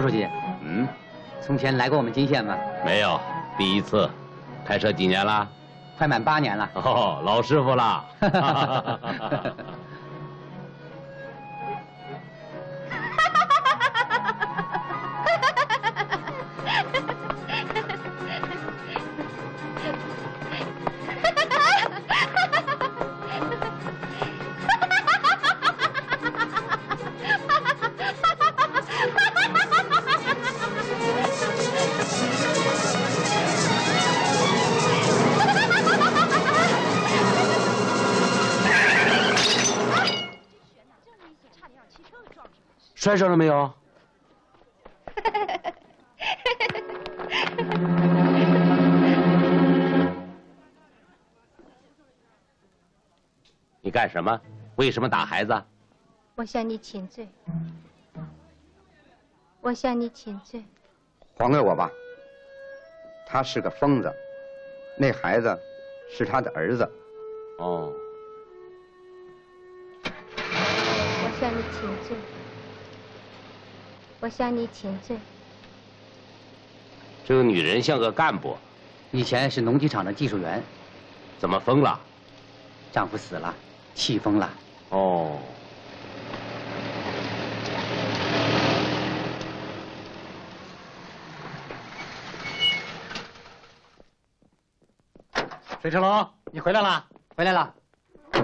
书记，从前来过我们金县吗？没有，第一次。开设几年了？快满8年了。哦，老师傅了。摔着了没有？你干什么？为什么打孩子？我向你请罪。我向你请罪。还给我吧。他是个疯子，那孩子是他的儿子。哦。我向你请罪。我向你请罪。这个女人像个干部，以前是农机厂的技术员，怎么疯了？丈夫死了，气疯了。哦。水成龙，你回来了？回来了。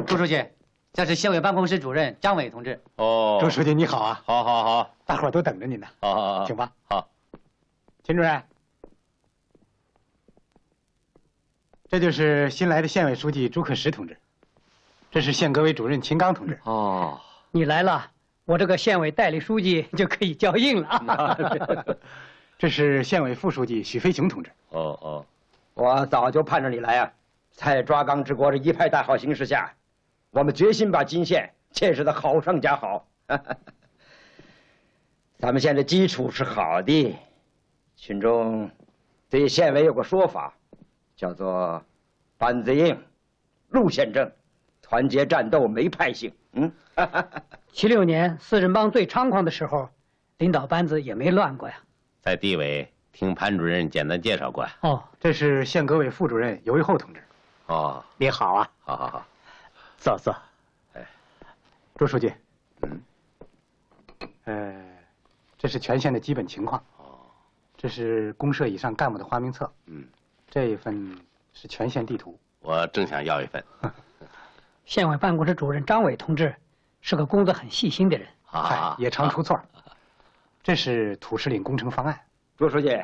朱书记，这是县委办公室主任张伟同志。哦。朱书记你好啊！好，好，好。大伙儿都等着你呢。好，请吧。好。秦主任，这就是新来的县委书记朱克石同志，这是县革委主任秦刚同志。哦。你来了，我这个县委代理书记就可以交印了啊。这是县委副书记许飞雄同志。哦哦。我早就盼着你来啊！在抓纲治国的一派大好形势下，我们决心把金县建设的好上加好。咱们县的基础是好的，群众对县委有个说法，叫做“班子硬，路线正，团结战斗没派性”。76年四人帮最猖狂的时候，领导班子也没乱过呀。在地委听潘主任简单介绍过。哦，这是县革委副主任尤一厚同志。哦，你好啊。好好好，坐坐。哎，朱书记。这是全县的基本情况。哦。这是公社以上干部的花名册。这一份是全县地图。我正想要一份。县委办公室主任张伟同志是个工作很细心的人，也常出错。这是土石岭工程方案。朱书记，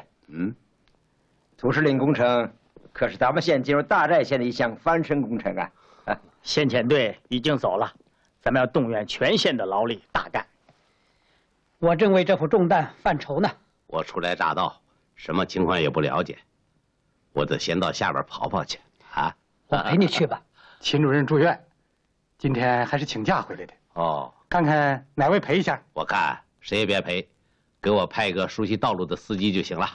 土石岭工程可是咱们县进入大寨县的一项翻身工程啊！先遣队已经走了，咱们要动员全县的劳力大干。我正为这副重担犯愁呢。我初来乍到，什么情况也不了解，我得先到下边跑跑去啊！我陪你去吧。秦主任住院，今天还是请假回来的。哦，看看哪位陪一下？我看谁也别陪，给我派一个熟悉道路的司机就行了。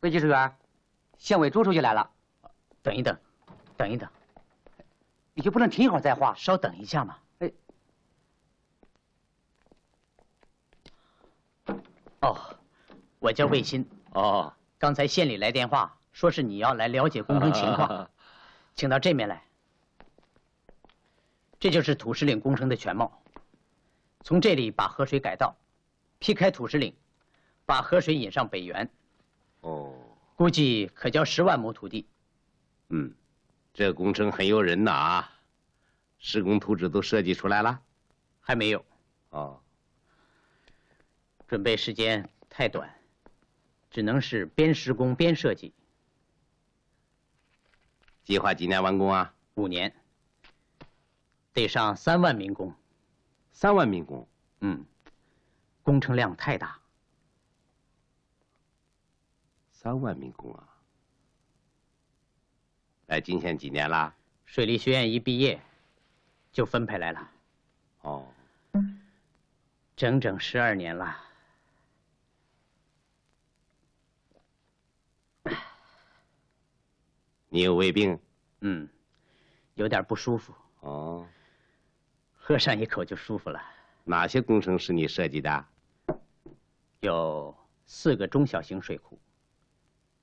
魏技术员，县委朱书记来了。等一等，等一等，你就不能停一会儿再画？稍等一下嘛。哦，我叫魏新。哦，刚才县里来电话，说是你要来了解工程情况，请到这面来。这就是土石岭工程的全貌。从这里把河水改道，劈开土石岭，把河水引上北源。哦，估计可交10万亩土地。这工程很诱人呐啊！施工图纸都设计出来了？还没有。哦，准备时间太短，只能是边施工边设计。计划几年完工啊？5年，得上3万民工。3万民工？工程量太大。3万民工啊！来金县几年了？水利学院一毕业，就分配来了。哦，整整12年了。你有胃病？有点不舒服。哦，喝上一口就舒服了。哪些工程是你设计的？有4个中小型水库，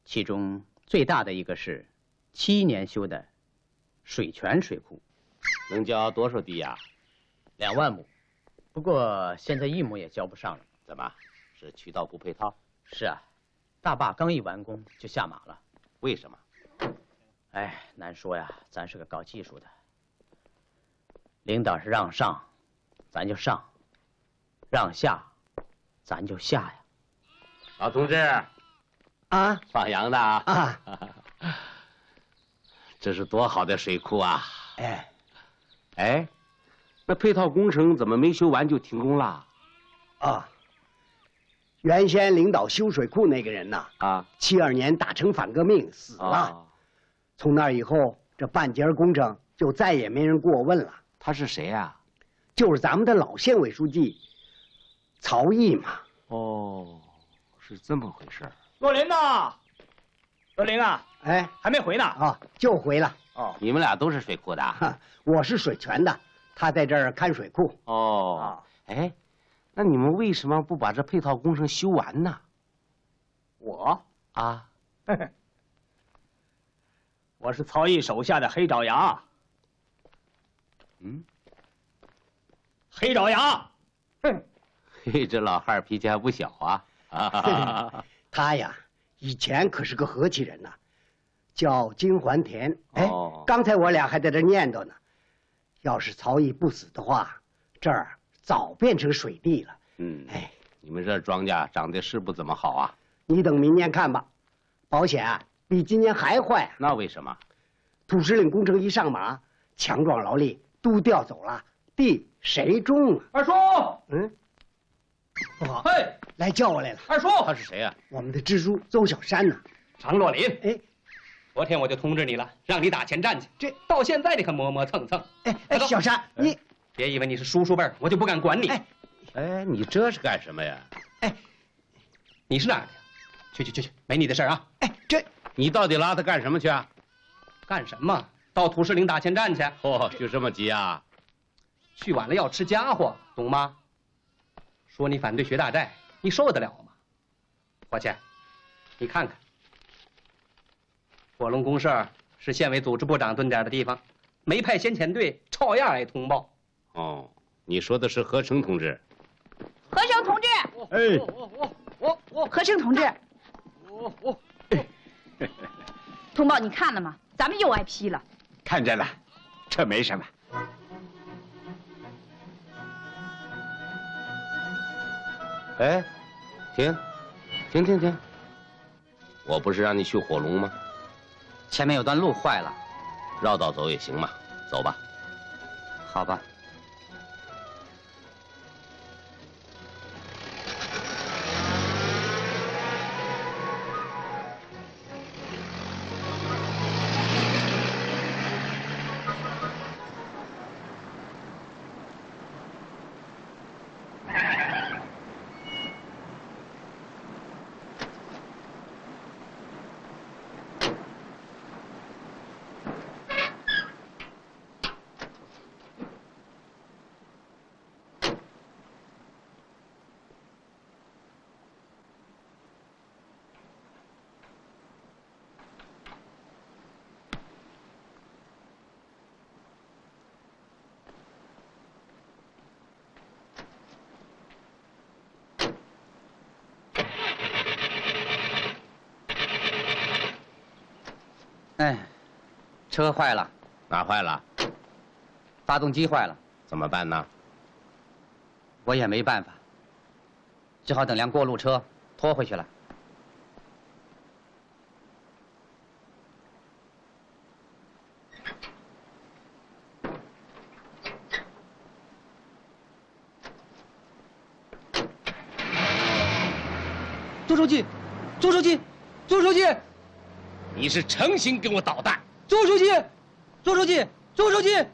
其中最大的一个是7年修的水泉水库，能交多少地呀2万亩。不过现在1亩也交不上了。怎么？是渠道不配套？是啊，大坝刚一完工就下马了。为什么？哎，难说呀，咱是个搞技术的，领导是让上，咱就上；让下，咱就下呀。老同志，啊放羊的啊！啊，这是多好的水库啊！哎，哎，那配套工程怎么没修完就停工了？啊，原先领导修水库那个人呐，啊72年打成反革命死了。啊，从那以后，这半截工程就再也没人过问了。他是谁呀？就是咱们的老县委书记曹毅嘛。哦，是这么回事。若琳呐，若琳啊，哎，还没回呢。啊，就回了。哦，你们俩都是水库的？哈，我是水泉的，他在这儿看水库。哦，哎，那你们为什么不把这配套工程修完呢？我啊，我是曹毅手下的黑爪牙。黑爪牙，哼，嘿，这老汉儿脾气还不小啊！啊，他呀，以前可是个和气人呐，叫金环田。哎，哦刚才我俩还在这念叨呢，要是曹毅不死的话，这儿早变成水地了。哎，你们这庄稼长得是不怎么好啊？你等明年看吧，保险啊比今年还坏啊。那为什么？土石岭工程一上马，强壮劳力都调走了，地谁种啊？二叔，不好，嘿，来叫我来了。二叔，他是谁呀？我们的支书邹小山呢？常若琳。哎，昨天我就通知你了，让你打前站去。这到现在你可磨磨蹭蹭。哎，小山，你别以为你是叔叔辈儿，我就不敢管你。哎，你这是干什么呀？你是哪儿的呀？去，没你的事儿啊。你到底拉他干什么去啊？干什么？到土石岭打前站去。哦，就这么急啊？去晚了要吃家伙，懂吗？说你反对学大寨，你受得了吗？花钱，你看看，火龙公社是县委组织部长蹲点的地方，没派先遣队，照样挨通报。哦，你说的是何成同志？何生同志，何生同志，通报你看了吗？咱们又挨批了。看着了，这没什么。哎，停！我不是让你去火龙吗？前面有段路坏了。绕道走也行嘛，走吧。好吧。哎，车坏了。哪坏了？发动机坏了。怎么办呢？我也没办法，只好等辆过路车拖回去了。朱书记，朱书记，朱书记，你是诚心跟我捣蛋！朱书记，朱书记，朱书记。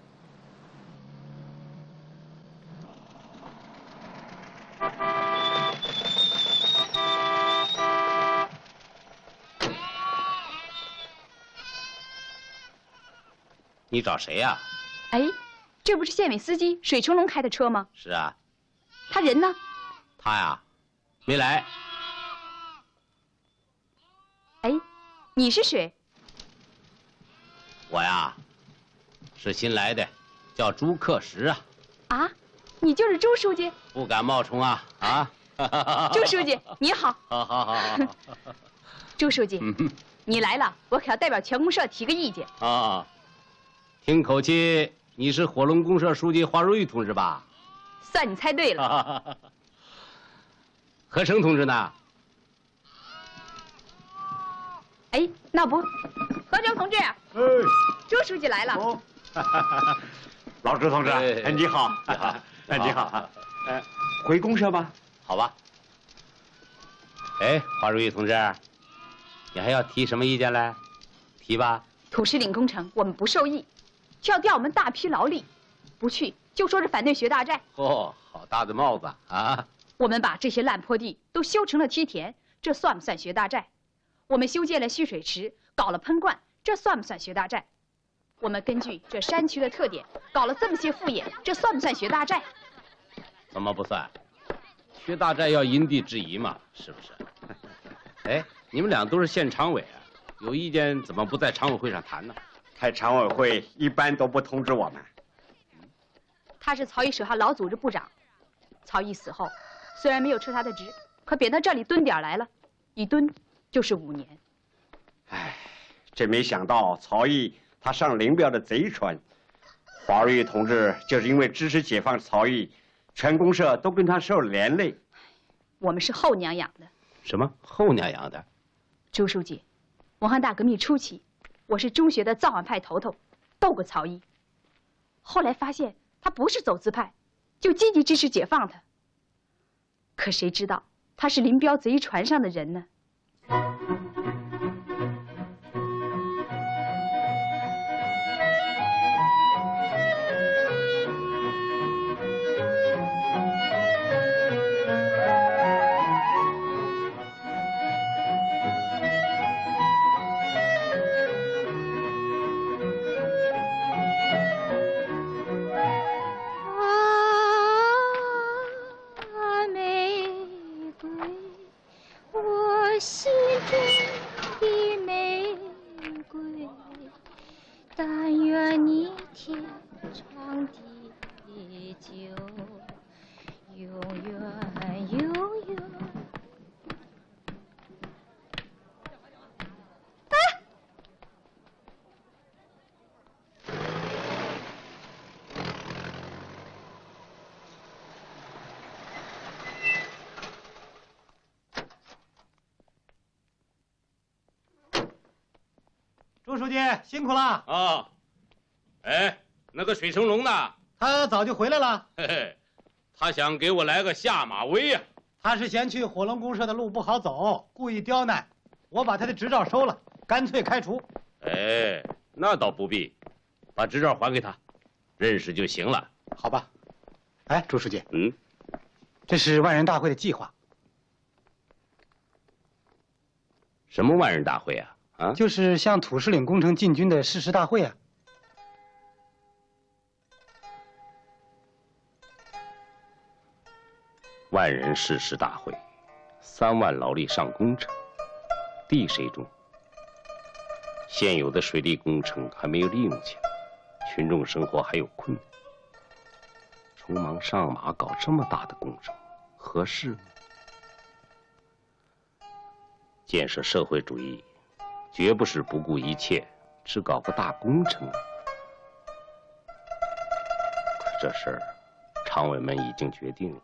你找谁呀？哎，这不是县委司机水成龙开的车吗？是啊。他人呢？他呀，没来。哎，你是谁？我呀，是新来的，叫朱克石啊。啊，你就是朱书记？不敢冒充啊啊！朱书记，你好。好。朱书记，你来了，我可要代表全公社提个意见。啊，听口气你是火龙公社书记华瑞同志吧？算你猜对了。何生同志呢？哎，那不，何成同志，朱书记来了。老朱同志，你好，你好，回公社吧？好吧。哎，华瑞同志，你还要提什么意见来？提吧。土石岭工程我们不受益，却要调我们大批劳力，不去就说是反对学大寨。哦，好大的帽子啊！我们把这些烂坡地都修成了梯田，这算不算学大寨？我们修建了蓄水池，搞了喷灌，这算不算学大寨？我们根据这山区的特点，搞了这么些副业，这算不算学大寨？怎么不算？学大寨要因地制宜嘛，是不是？哎，你们俩都是县常委啊，有意见怎么不在常委会上谈呢？开常委会一般都不通知我们。他是曹毅手下老组织部长，曹毅死后，虽然没有撤他的职，可贬到这里蹲点来了，一蹲就是5年。哎，这没想到曹毅他上林彪的贼船，华瑞同志就是因为支持解放曹毅，全公社都跟他受了连累。我们是后娘养的。什么后娘养的？朱书记，文化大革命初期，我是中学的造反派头头，斗过曹毅。后来发现他不是走资派，就积极支持解放他。可谁知道他是林彪贼船上的人呢？心中的玫瑰，但愿你天长地久，永远永远。朱书记辛苦了啊！哎，那个水成龙呢？他早就回来了。嘿嘿，他想给我来个下马威呀！他是嫌去火龙公社的路不好走，故意刁难。我把他的执照收了，干脆开除。哎，那倒不必，把执照还给他，认识就行了。好吧。哎，朱书记，嗯，这是万人大会的计划。什么万人大会啊？啊，就是向土石岭工程进军的誓师大会啊。万人誓师大会，3万劳力上工程，地谁种？现有的水利工程还没有利用起来，群众生活还有困难，匆忙上马搞这么大的工程，合适吗？建设社会主义，绝不是不顾一切，只搞个大工程。可这事儿，常委们已经决定了，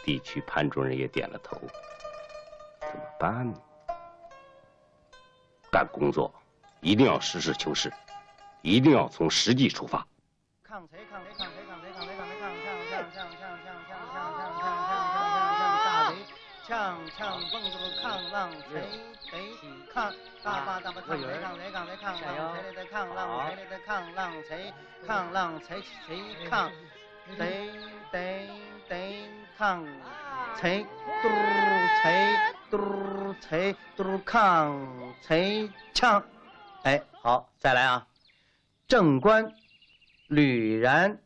地区潘主任也点了头，怎么办呢？干工作一定要实事求是，一定要从实际出发。抗贼抗贼抗贼抗贼抗贼抗贼抗呛呛蹦子抗浪贼贼抗大巴抗贼抗贼抗贼抗浪贼的抗浪贼的抗浪贼抗浪贼贼抗贼贼贼抗贼嘟贼嘟贼嘟抗贼呛。哎，好，再来啊！正官，吕然，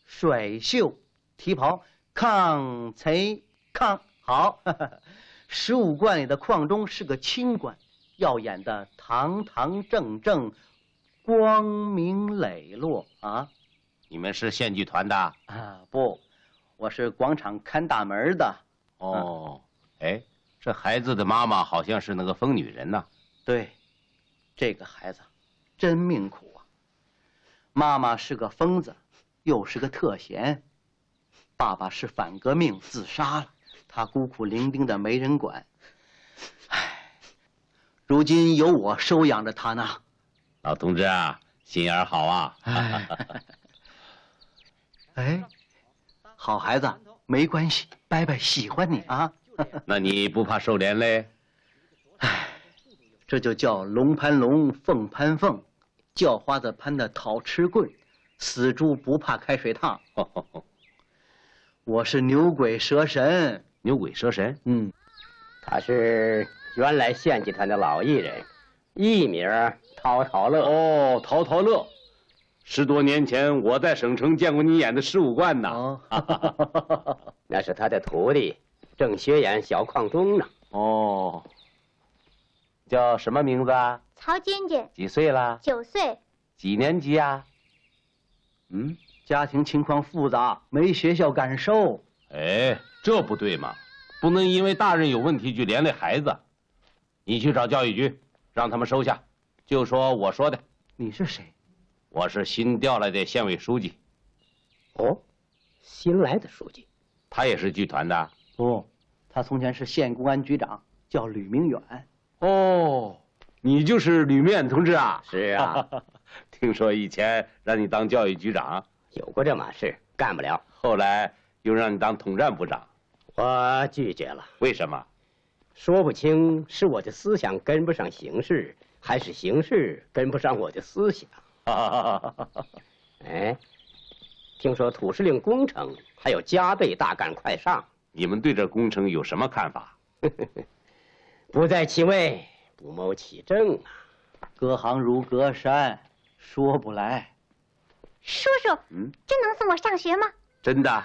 水袖，提袍，抗贼抗。好，15贯里的邝中是个清官，要演的堂堂正正，光明磊落啊。你们是县剧团的？啊，不，我是广场看大门的。哦，哎，这孩子的妈妈好像是那个疯女人呐。对，这个孩子真命苦啊！妈妈是个疯子，又是个特贤，爸爸是反革命自杀了，他孤苦伶仃的没人管。唉，如今有我收养着他呢。老同志啊，心眼好啊！哎，好孩子，没关系，伯伯喜欢你啊。那你不怕受连累？唉，这就叫龙攀龙，凤攀凤，叫花子攀的讨吃棍，死猪不怕开水烫。我是牛鬼蛇神。牛鬼蛇神？嗯，他是原来县剧团的老艺人，艺名陶陶乐。哦，陶陶乐。10多年前我在省城见过你演的15贯呢。哦，那是他的徒弟，正学演小邝中呢。哦，叫什么名字啊？曹尖尖，几岁了？9岁。几年级啊？嗯，家庭情况复杂，没学校敢收。哎，这不对嘛，不能因为大人有问题就连累孩子。你去找教育局，让他们收下，就说我说的。你是谁？我是新调来的县委书记。哦，新来的书记，他也是剧团的？不，他从前是县公安局长，叫吕明远。哦，你就是吕明远同志啊？是啊，听说以前让你当教育局长，有过这码事，干不了。后来又让你当统战部长，我拒绝了。为什么？说不清是我的思想跟不上形势，还是形势跟不上我的思想。哎，听说土司令工程还有加倍大干快上，你们对这工程有什么看法？不在其位，不谋其政啊。隔行如隔山，说不来。叔叔，真能送我上学吗？真的，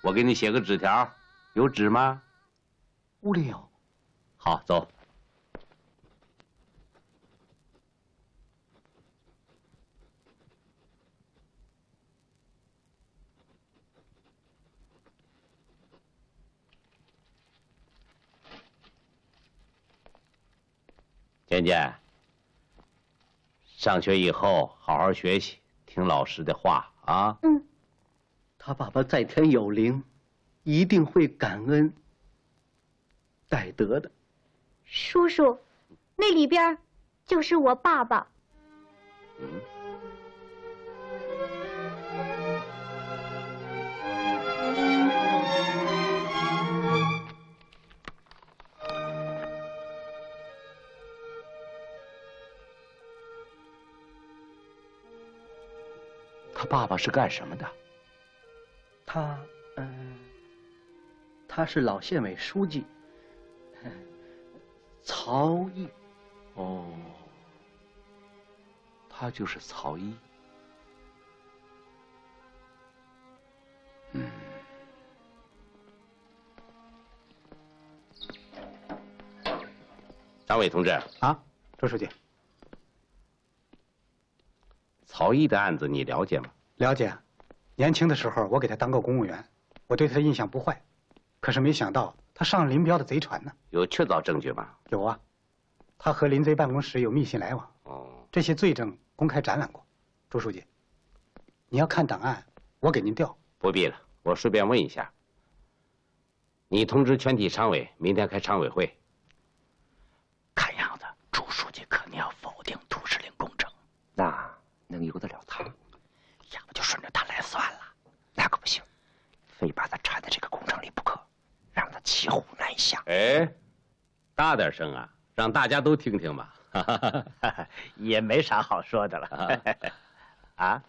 我给你写个纸条，有纸吗？屋里有。好，走。渐渐，上学以后好好学习，听老师的话啊。嗯。他爸爸在天有灵，一定会感恩戴德的。叔叔，那里边就是我爸爸。他爸爸是干什么的？他是老县委书记，曹毅。哦，他就是曹毅。张伟同志啊，周书记，曹毅的案子你了解吗？了解。年轻的时候我给他当过公务员，我对他的印象不坏。可是没想到他上了林彪的贼船呢。有确凿证据吗？有啊，他和林贼办公室有密信来往。哦，这些罪证公开展览过。周书记，你要看档案，我给您调。不必了，我顺便问一下，你通知全体常委明天开常委会。看样子朱书记肯定要否定土司令工程，那能由得了他？要不就顺着他来算了。那可不行，非把他缠在这个工程里不可，让他骑虎难下。哎，大点声啊，让大家都听听吧。也没啥好说的了。啊，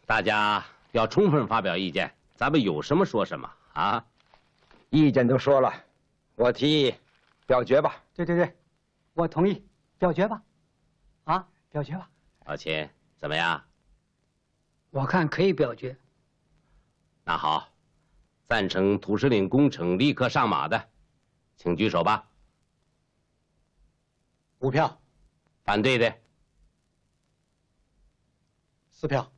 大家要充分发表意见，咱们有什么说什么啊。意见都说了，我提议表决吧。对，我同意，表决吧。啊，表决吧。老秦，怎么样？我看可以表决。那好，赞成土石岭工程立刻上马的，请举手吧。 5票，反对的4票。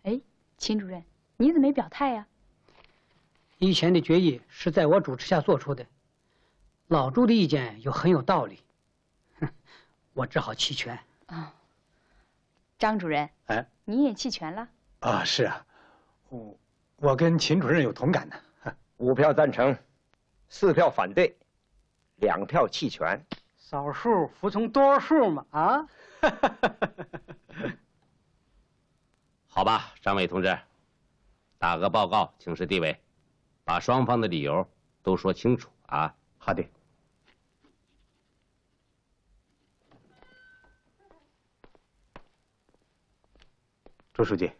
哎，秦主任，你怎么没表态呀？以前的决议是在我主持下做出的，老朱的意见又很有道理，我只好弃权。啊，张主任，哎，你也弃权了？啊，是啊，我跟秦主任有同感呢。5票赞成，4票反对，2票弃权。少数服从多数嘛，啊？好吧，张伟同志，打个报告，请示地委，把双方的理由都说清楚啊。好的。朱书记，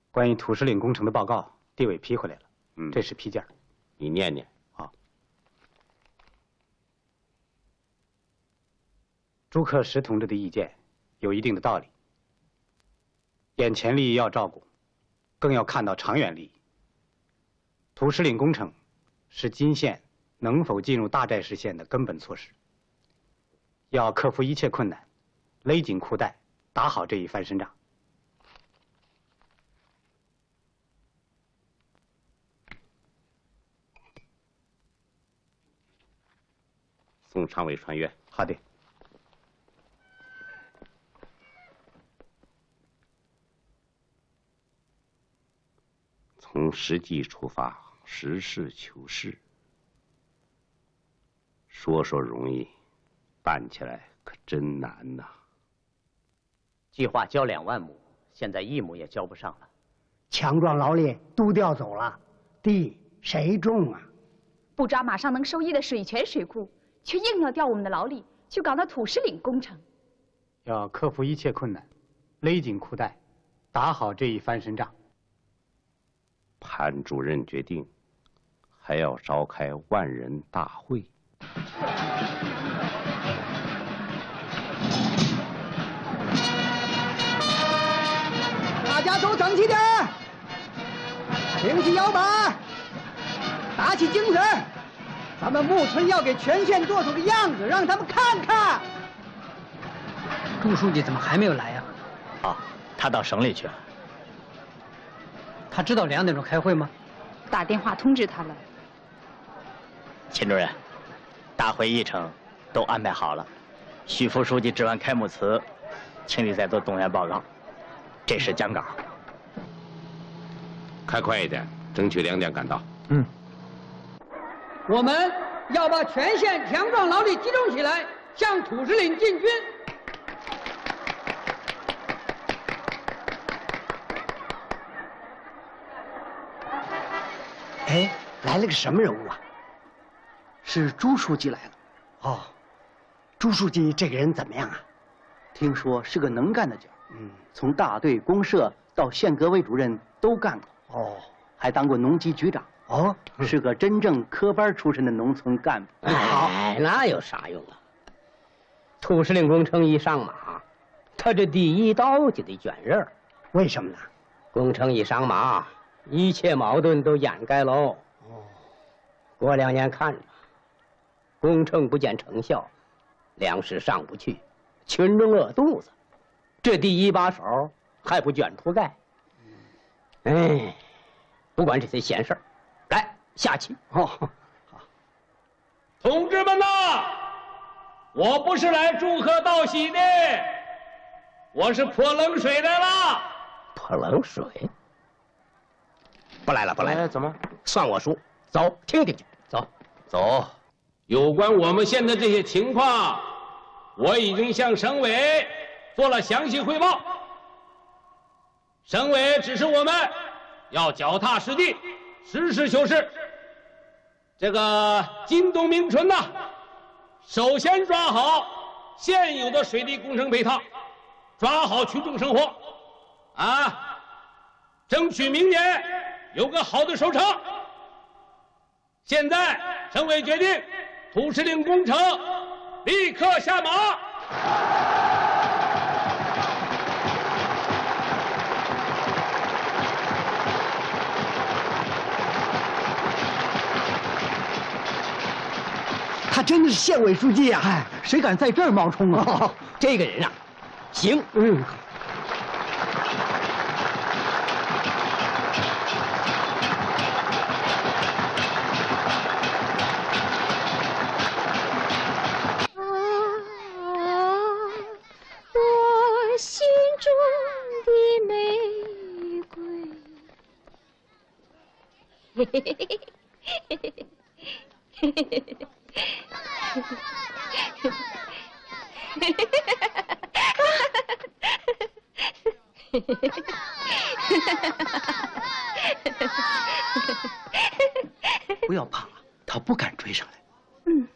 关于土石岭工程的报告，地委批回来了，这是批件，你念念。 朱克石同志的意见有一定的道理，眼前利益要照顾，更要看到长远利益。土石岭工程是金县能否进入大寨市县的根本措施，要克服一切困难，勒紧裤带，打好这一翻身仗。宋常委传阅。好的。 从实际出发，实事求是。说说容易，办起来可真难呐。计划交2万亩，现在1亩也交不上了。强壮劳力都调走了，地谁种啊？不抓马上能收益的水泉水库，却硬要调我们的劳力去搞那土石岭工程。要克服一切困难，勒紧裤带，打好这一翻身仗。 潘主任决定，还要召开万人大会。大家都整齐点儿，挺起腰板，打起精神。咱们木村要给全县做出个样子，让他们看看。朱书记怎么还没有来呀？啊，他到省里去了。 他知道2点钟开会吗？打电话通知他了。秦主任，大会议程都安排好了，许副书记致完开幕词，请你再做动员报告。这是讲稿。开快一点，争取2点赶到。我们要把全县强壮劳力集中起来，向土石岭进军。 哎，来了个什么人物啊？是朱书记来了。哦，朱书记这个人怎么样啊？听说是个能干的角。从大队、公社到县革委主任都干过。哦，还当过农机局长。哦，是个真正科班出身的农村干部。哎，那有啥用啊？土石岭工程一上马，他这第一刀就得卷刃。为什么呢？工程一上马。 一切矛盾都掩盖喽。过2年看着，工程不见成效，粮食上不去，群众饿肚子，这第一把手还不卷铺盖。哎，不管这些闲事儿，来下棋。好，同志们呐，我不是来祝贺道喜的，我是泼冷水来了。泼冷水？ 不来了，不来了，怎么？算我输。走，听听去。走，走。有关我们县的这些情况，我已经向省委做了详细汇报。省委指示我们要脚踏实地，实事求是。这个今冬明春呐，首先抓好现有的水利工程配套，抓好群众生活，啊，争取明年。 有个好的收成。现在省委决定，土石岭工程立刻下马。真的是县委书记呀！哎，谁敢在这儿冒充啊？这个人啊，行。我心中的玫瑰。嘿嘿嘿嘿嘿嘿嘿嘿不要怕，他不敢追上来。嗯。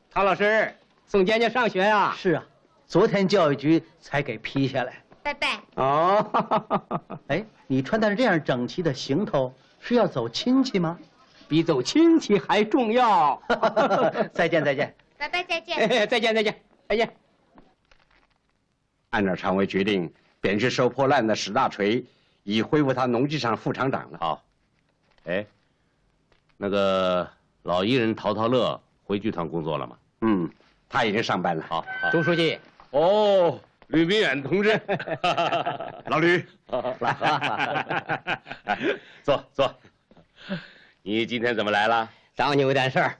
唐老师，宋娟娟上学啊？是啊，昨天教育局才给批下来。拜拜。哦。哎，你穿戴这样整齐的行头，是要走亲戚吗？比走亲戚还重要。再见，再见。拜拜，再见。再见，再见，再见。按照常委决定，便是收破烂的史大锤，已恢复他农技厂副厂长了。好。哎，那个老艺人陶陶乐回剧团工作了吗？嗯，他已经上班了。好，钟书记。哦，吕明远同志。老吕，来，坐坐。你今天怎么来了？找你有点事儿，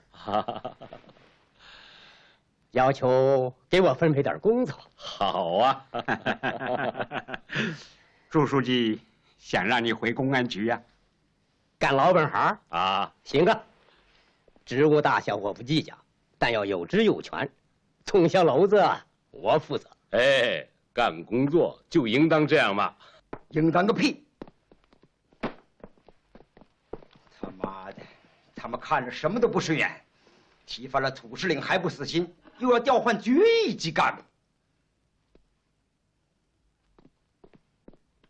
要求给我分配点工作。好啊。朱书记想让你回公安局呀？干老本行啊？行啊，职务大小我不计较，但要有职有权。从小楼子我负责。哎，干工作就应当这样嘛。应当个屁！他妈的，他们看着什么都不顺眼，提翻了土司令还不死心，又要调换决议级干部。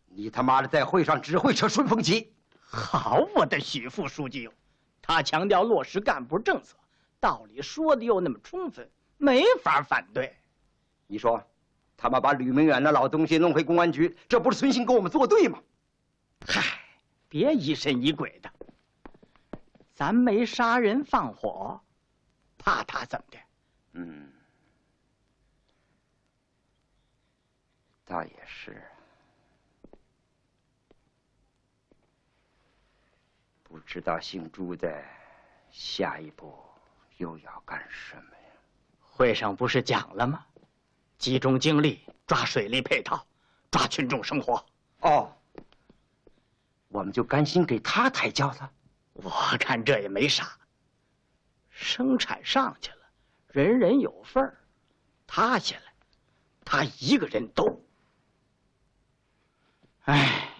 你他妈的在会上只会扯顺风旗。好，我的许副书记哟，他强调落实干部政策，道理说的又那么充分，没法反对。你说，他们把吕明远那老东西弄回公安局，这不是存心跟我们作对吗？嗨，别疑神疑鬼的，咱没杀人放火，怕他怎么的？嗯，倒也是。不知道姓朱的下一步又要干什么呀？会上不是讲了吗？集中精力抓水利配套，抓群众生活。哦，我们就甘心给他抬轿子？我看这也没啥。生产上去了，人人有份儿；塌下来，他一个人兜。哎。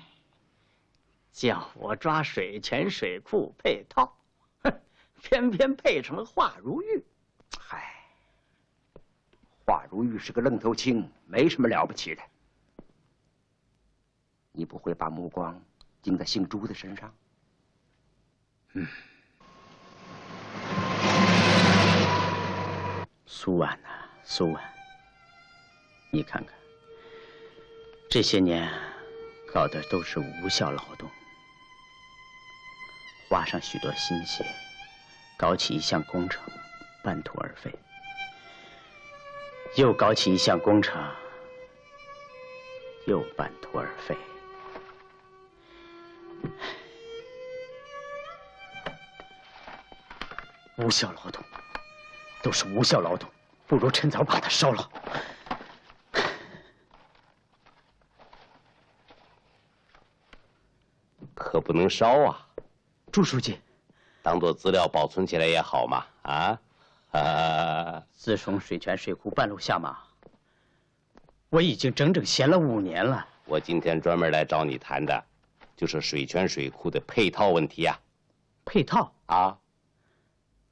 叫我抓水泉水库配套，哼，偏偏配成了华如玉。嗨，华如玉是个愣头青，没什么了不起的。你不会把目光盯在姓朱的身上？嗯。苏婉呐，苏婉，你看看，这些年搞的都是无效劳动。花上许多心血，搞起一项工程，半途而废；又搞起一项工程，又半途而废。无效劳动，都是无效劳动，不如趁早把它烧了。可不能烧啊！朱书记，当做资料保存起来也好嘛，啊！自从水泉水库半路下马，我已经整整闲了5年了。我今天专门来找你谈的，就是水泉水库的配套问题呀。配套啊？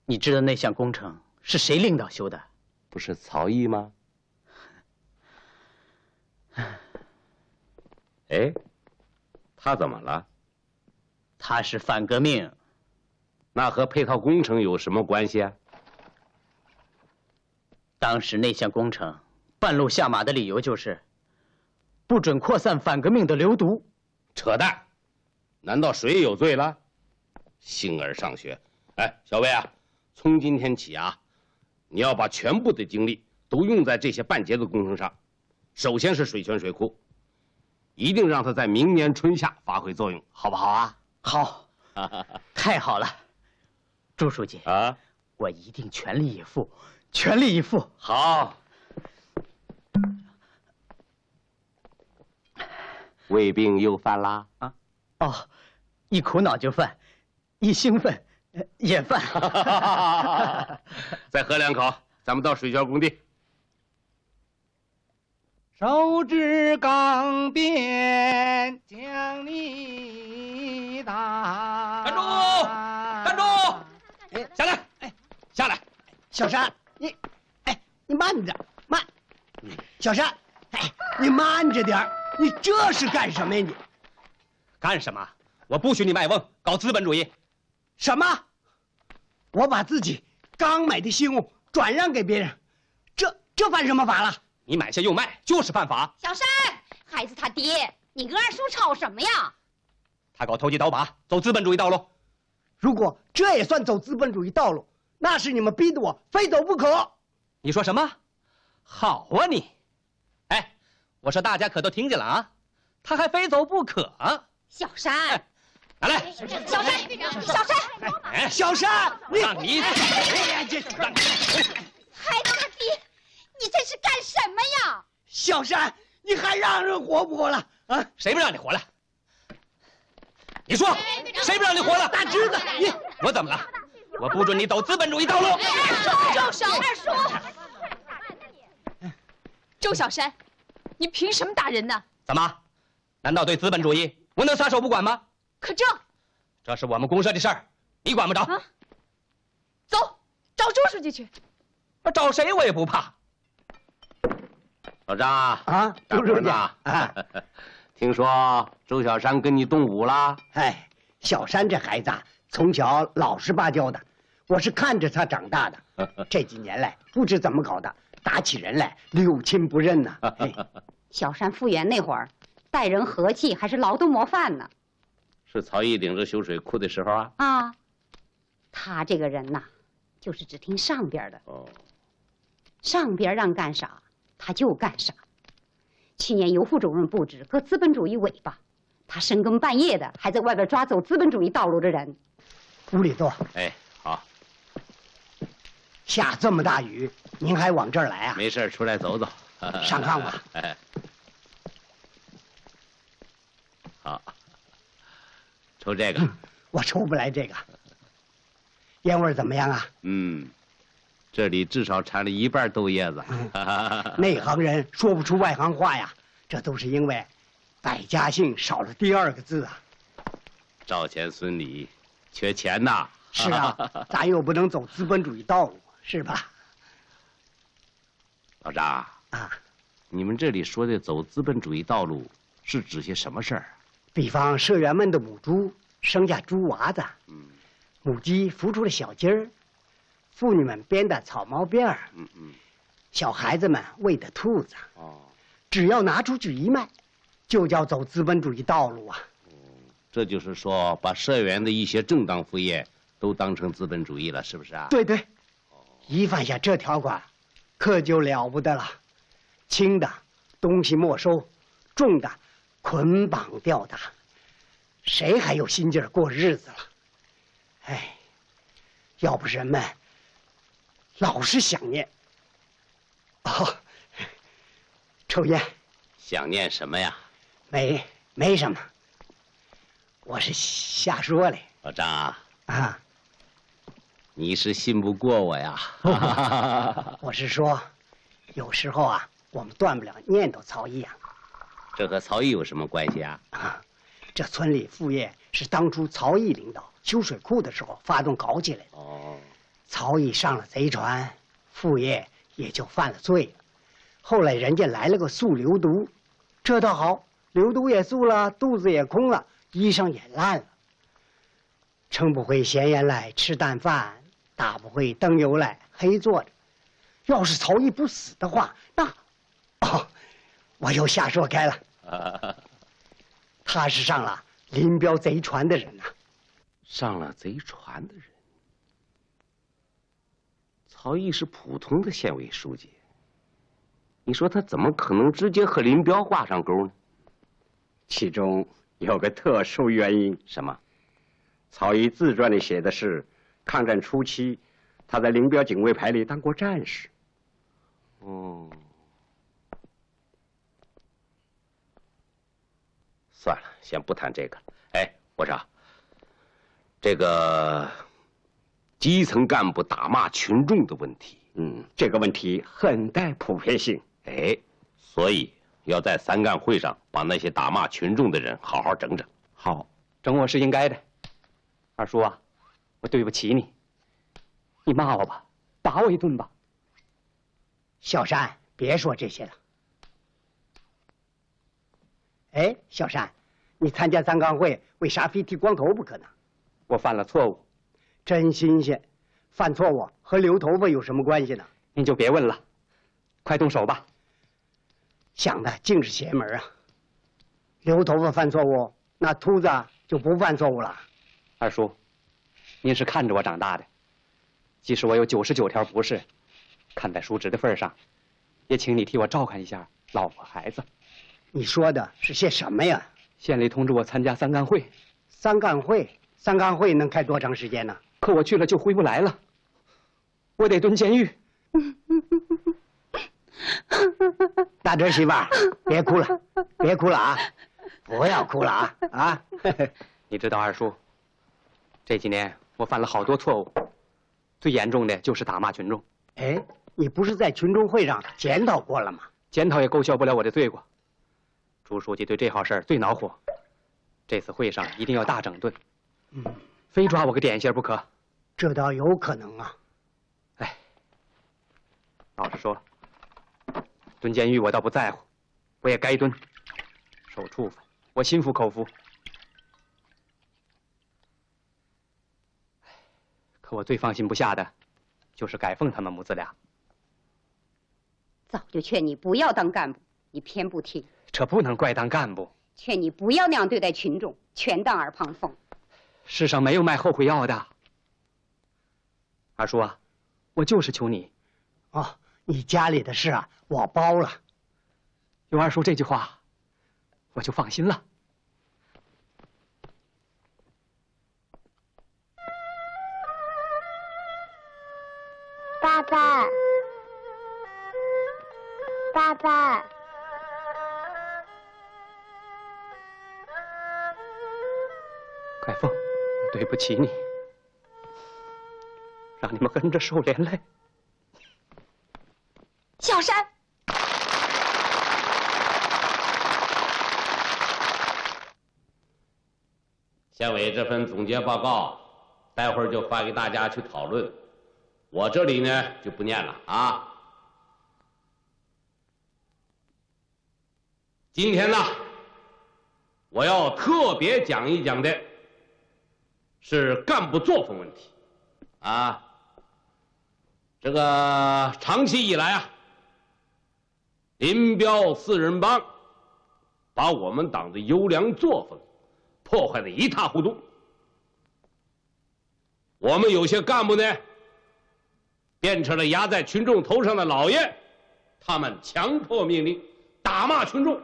你知道那项工程是谁领导修的？不是曹毅吗？哎，他怎么了？他是反革命，那和配套工程有什么关系啊？当时那项工程半路下马的理由就是不准扩散反革命的流毒。扯淡！难道谁有罪了？星儿上学。哎，小魏啊，从今天起啊，你要把全部的精力都用在这些半截子工程上。首先是水泉水库，一定让它在明年春夏发挥作用，好不好啊？好，太好了，朱书记啊，我一定全力以赴，全力以赴。好。胃病又犯啦？啊，哦，一苦恼就犯，一兴奋也犯。再喝2口，咱们到水泉工地。手执钢鞭将你打。站住！站住！下来！哎，下来！小山，你慢点，慢。小山，你慢着点，你这是干什么呀？你干什么？我不许你卖翁，搞资本主义。什么？我把自己刚买的新屋转让给别人，这犯什么法了？你买下又卖，就是犯法。小山，孩子他爹，你跟二叔吵什么呀？他搞投机倒把，走资本主义道路。如果这也算走资本主义道路，那是你们逼得我非走不可。你说什么？好啊你！哎，我说大家可都听见了啊，他还非走不可。小山，拿来！小山，小山，哎，小山，让你孩子他爹，你这是干什么呀？小山，你还让人活不活了啊？谁不让你活了？你说，谁不让你活了？大侄子，我怎么了？我不准你走资本主义道路！周小二叔，周小山，你凭什么打人呢？怎么？难道对资本主义我能撒手不管吗？可这是我们公社的事儿，你管不着。走，找周书记去。我找谁我也不怕。老张啊，周书记啊，听说周小山跟你动武啦？哎，小山这孩子从小老实巴交的，我是看着他长大的。这几年来不知怎么搞的，打起人来六亲不认呐。小山复员那会儿，待人和气，还是劳动模范呢。是曹毅领着修水库的时候啊？啊，他这个人呐，就是只听上边的。哦，上边让干啥，他就干啥。去年尤副主任布置割资本主义尾巴，他深更半夜的还在外边抓走资本主义道路的人。屋里坐。哎，好。下这么大雨，您还往这儿来啊？没事，出来走走。上炕吧。哎，好。抽这个。我抽不来这个。烟味怎么样啊？这里至少掺了一半豆叶子。内行人说不出外行话呀，这都是因为百家姓少了第2个字啊。赵钱孙李，缺钱呐。是啊，咱又不能走资本主义道路，是吧？老张啊，你们这里说的走资本主义道路是指些什么事儿？比方社员们的母猪生下猪娃子，母鸡孵出了小鸡儿，妇女们编的草毛辫儿，小孩子们喂的兔子，只要拿出去一卖，就叫走资本主义道路啊。这就是说，把社员的一些正当副业都当成资本主义了，是不是啊？对对，一犯下这条款，可就了不得了，轻的东西没收，重的捆绑吊打，谁还有心劲儿过日子了？哎，要不是人们老是想念，抽烟。想念什么呀？没什么，我是瞎说嘞。老张啊，你是信不过我呀？我是说，有时候啊，我们断不了念叨曹毅啊。这和曹毅有什么关系啊？这村里副业是当初曹毅领导修水库的时候发动搞起来的。曹毅上了贼船，副业也就犯了罪了。后来人家来了个速流毒，这倒好，流毒也速了，肚子也空了，衣裳也烂了。撑不回闲言来吃淡饭，打不回灯油来黑坐着。要是曹毅不死的话，那我又瞎说开了。他是上了林彪贼船的人呐。上了贼船的人。曹毅是普通的县委书记，你说他怎么可能直接和林彪挂上钩呢？其中有个特殊原因。什么？曹毅自传里写的是，抗战初期，他在林彪警卫排里当过战士。哦，算了，先不谈这个。哎，我说，这个基层干部打骂群众的问题，这个问题很带普遍性。哎，所以要在三干会上把那些打骂群众的人好好整整。好，整我是应该的。二叔啊，我对不起你，你骂我吧，打我一顿吧。小山，别说这些了。哎，小山，你参加三杠会，为啥非剃光头不可呢？我犯了错误。真新鲜，犯错误和留头发有什么关系呢？您就别问了，快动手吧。想的尽是邪门啊！留头发犯错误，那秃子就不犯错误了。二叔，您是看着我长大的，即使我有99条不是，看在叔侄的份上，也请你替我照看一下老婆孩子。你说的是些什么呀？县里通知我参加三干会。三干会能开多长时间呢？可我去了就回不来了，我得蹲监狱。大侄媳妇儿，别哭了，别哭了啊！不要哭了啊！啊！你知道二叔，这几年我犯了好多错误，最严重的就是打骂群众。哎，你不是在群众会上检讨过了吗？检讨也勾销不了我的罪过。朱书记对这号事儿最恼火，这次会上一定要大整顿，非抓我个点心不可。这倒有可能啊。哎，老实说，蹲监狱我倒不在乎，我也该蹲，受处分我心服口服。可我最放心不下的，就是改凤他们母子俩。早就劝你不要当干部，你偏不听。这不能怪当干部。劝你不要那样对待群众，全当耳旁风。世上没有卖后悔药的。二叔啊，我就是求你。哦，你家里的事啊，我包了。有二叔这句话，我就放心了。爸爸，爸爸。改凤，对不起你，让你们跟着受连累。小山，县委这份总结报告，待会儿就发给大家去讨论，我这里呢就不念了啊。今天呢，我要特别讲一讲的是干部作风问题啊。这个长期以来啊，林彪4人帮把我们党的优良作风破坏得一塌糊涂。我们有些干部呢，变成了压在群众头上的老爷，他们强迫命令，打骂群众，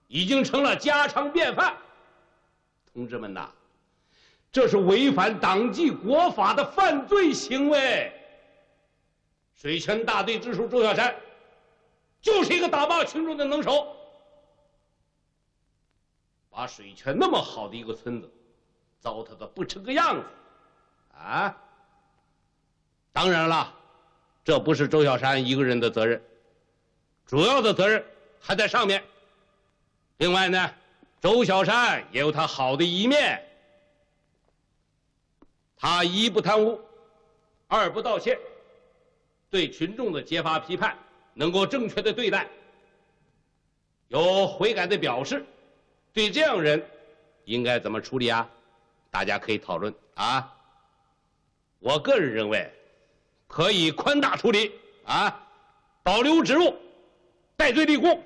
已经成了家常便饭。同志们呐，这是违反党纪国法的犯罪行为。水泉大队支书周小山就是一个打骂群众的能手，把水泉那么好的一个村子糟蹋得不成个样子啊！当然了，这不是周小山一个人的责任，主要的责任还在上面。另外呢，周小山也有他好的一面，他一不贪污，二不盗窃，对群众的揭发批判能够正确的对待，有悔改的表示。对这样人应该怎么处理啊？大家可以讨论啊。我个人认为可以宽大处理啊，保留职务，戴罪立功。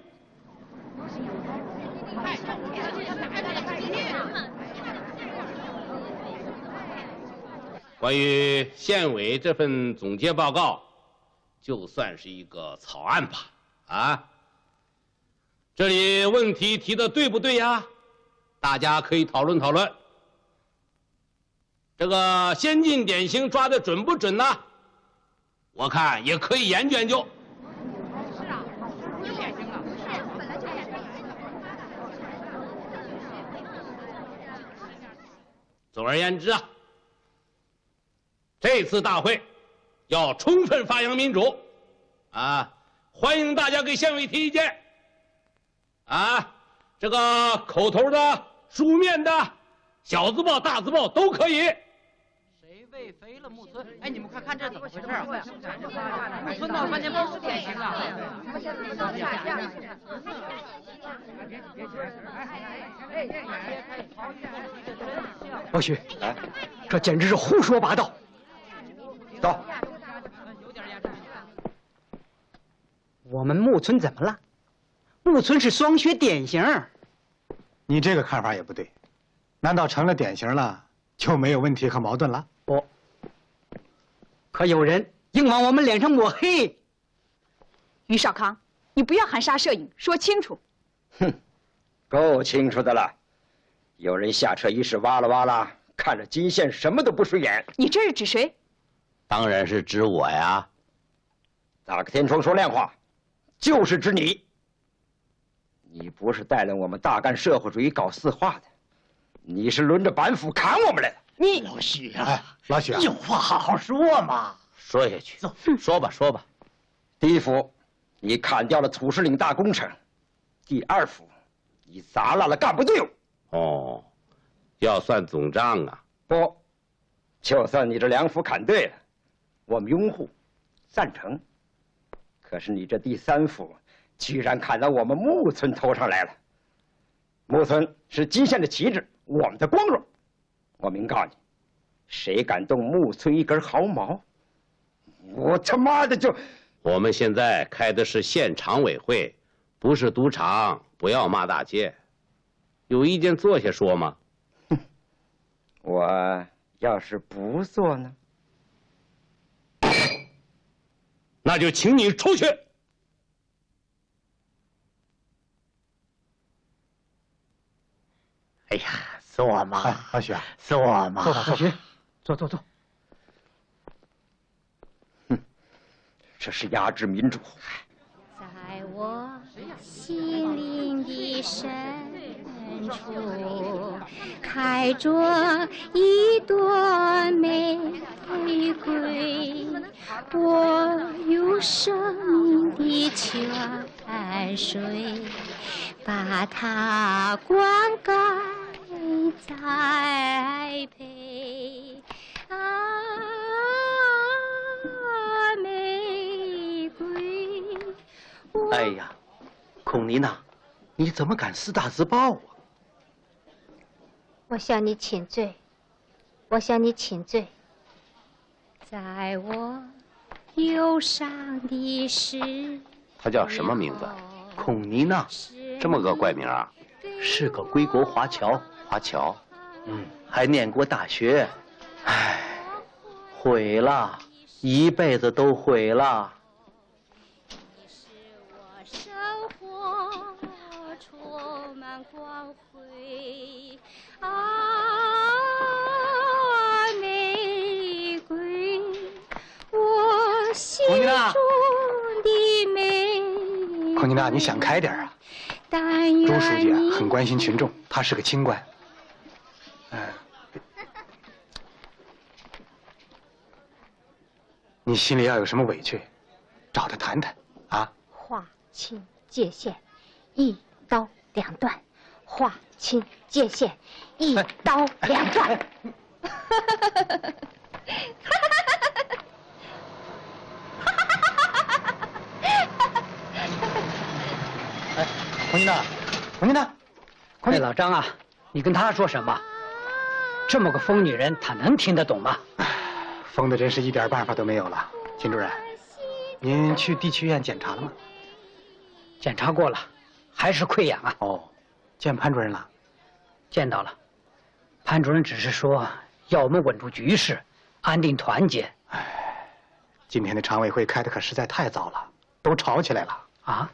关于县委这份总结报告，就算是一个草案吧。啊，这里问题提的对不对呀？大家可以讨论讨论。这个先进典型抓的准不准呢？我看也可以研究研究。是啊，有典型了。总而言之啊，这次大会要充分发扬民主，啊，欢迎大家给县委提意见，啊，这个口头的、书面的、小字报、大字报都可以。谁喂肥了木村？哎，你们快看这怎么回事啊？木村闹半天不是典型啊！老许，这简直是胡说八道！走。我们木村怎么了？木村是双学典型。你这个看法也不对，难道成了典型了就没有问题和矛盾了？不，可有人硬往我们脸上抹黑。于少康，你不要含沙射影，说清楚。哼，够清楚的了。有人下车仪式哇啦哇啦，看着金县什么都不顺眼。你这是指谁？当然是指我呀。打个天窗说亮话，就是指你。你不是带领我们大干社会主义搞四化的，你是轮着板斧砍我们来的。你老许啊，老许啊，有话好好说嘛。说下去，说吧说吧。第一幅，你砍掉了土石岭大工程；第二幅，你砸烂了干部队伍。哦，要算总账啊？不，就算你这两幅砍对了，我们拥护、赞成。可是你这第三幅，居然砍到我们木村头上来了。木村是金县的旗帜，我们的光荣。我明告你，谁敢动木村一根毫毛，我他妈的就……我们现在开的是县常委会，不是赌场，不要骂大街。有意见坐下说嘛。我要是不做呢？那就请你出去。哎呀，坐嘛，哎，老许啊，坐嘛，坐吧，坐。坐。这是压制民主。在我心灵的深处，开着一朵玫瑰，我用生命的泉水把它灌溉栽培。哎呀，孔妮娜，你怎么敢撕大字报啊？我向你请罪，我向你请罪。在我忧伤的时，他叫什么名字？孔妮娜，这么个怪名啊？是个归国华侨。华侨，还念过大学。唉，毁了，一辈子都毁了。充满光辉啊，玫瑰，我心中的美。孔妮娜，你想开点啊！朱书记啊，很关心群众，他是个清官。你心里要有什么委屈，找他谈谈啊。划清界限，一刀两断，划清界限，一刀两断。哎，孔妮娜，哎，老张啊，你跟他说什么？这么个疯女人，她能听得懂吗？疯的真是一点办法都没有了。秦主任，您去地区医院检查了吗？检查过了，还是溃疡啊。哦，见潘主任了？见到了，潘主任只是说要我们稳住局势，安定团结。今天的常委会开的可实在太早了，都吵起来了啊！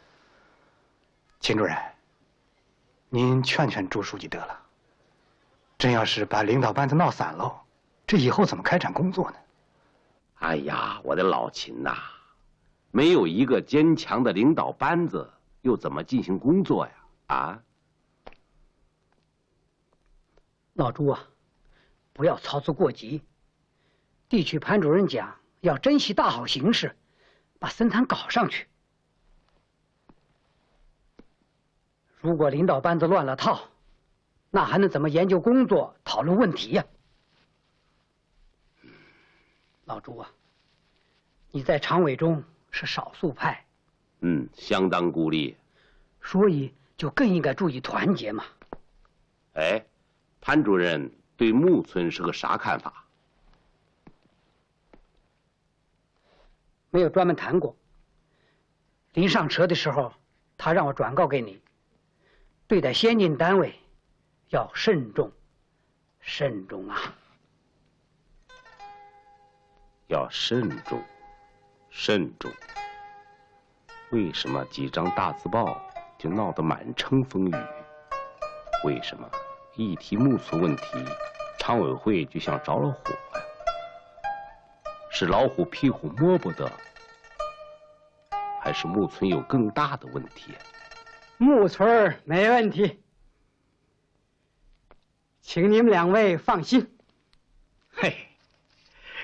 秦主任，您劝劝朱书记得了。真要是把领导班子闹散喽，这以后怎么开展工作呢？哎呀，我的老秦呐，没有一个坚强的领导班子，又怎么进行工作呀？啊！老朱啊，不要操之过急。地区潘主任讲，要珍惜大好形势，把生产搞上去。如果领导班子乱了套，那还能怎么研究工作、讨论问题呀？老朱啊，你在常委中是少数派，相当孤立，所以就更应该注意团结嘛。哎，潘主任对木村是个啥看法？没有专门谈过。临上车的时候，他让我转告给你，对待先进单位要慎重，慎重啊！要慎重，慎重。为什么几张大字报就闹得满城风雨？为什么一提木村问题，常委会就像着了火呀？是老虎屁股摸不得，还是木村有更大的问题？木村没问题，请你们两位放心。嘿，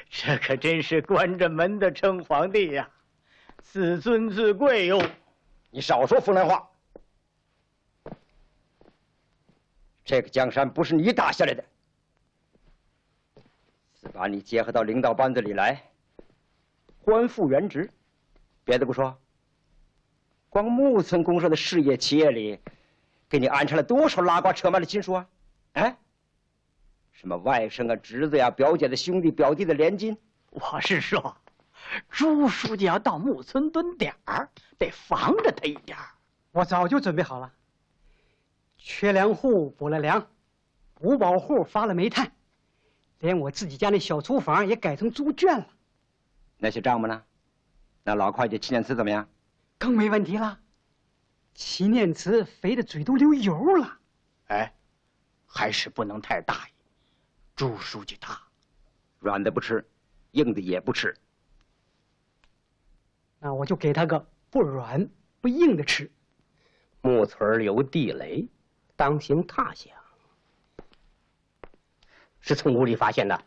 这可真是关着门的称皇帝呀，自尊自贵哟。你少说风凉话。这个江山不是你打下来的，自把你结合到领导班子里来，官复原职。别的不说，光木村公社的事业企业里，给你安插了多少拉呱扯脉的亲属啊？哎，什么外甥啊、侄子呀、表姐的兄弟、表弟的连襟。我是说，朱书记要到木村蹲点儿，得防着他一点。我早就准备好了。缺粮户补了粮，五保户发了煤炭，连我自己家那小厨房也改成猪圈了。那些账目呢？那老会计齐念慈怎么样？更没问题了。齐念慈肥的嘴都流油了。哎，还是不能太大意。朱书记他软的不吃，硬的也不吃。那我就给他个不软不硬的吃。木村有地雷，当心他想。是从屋里发现的？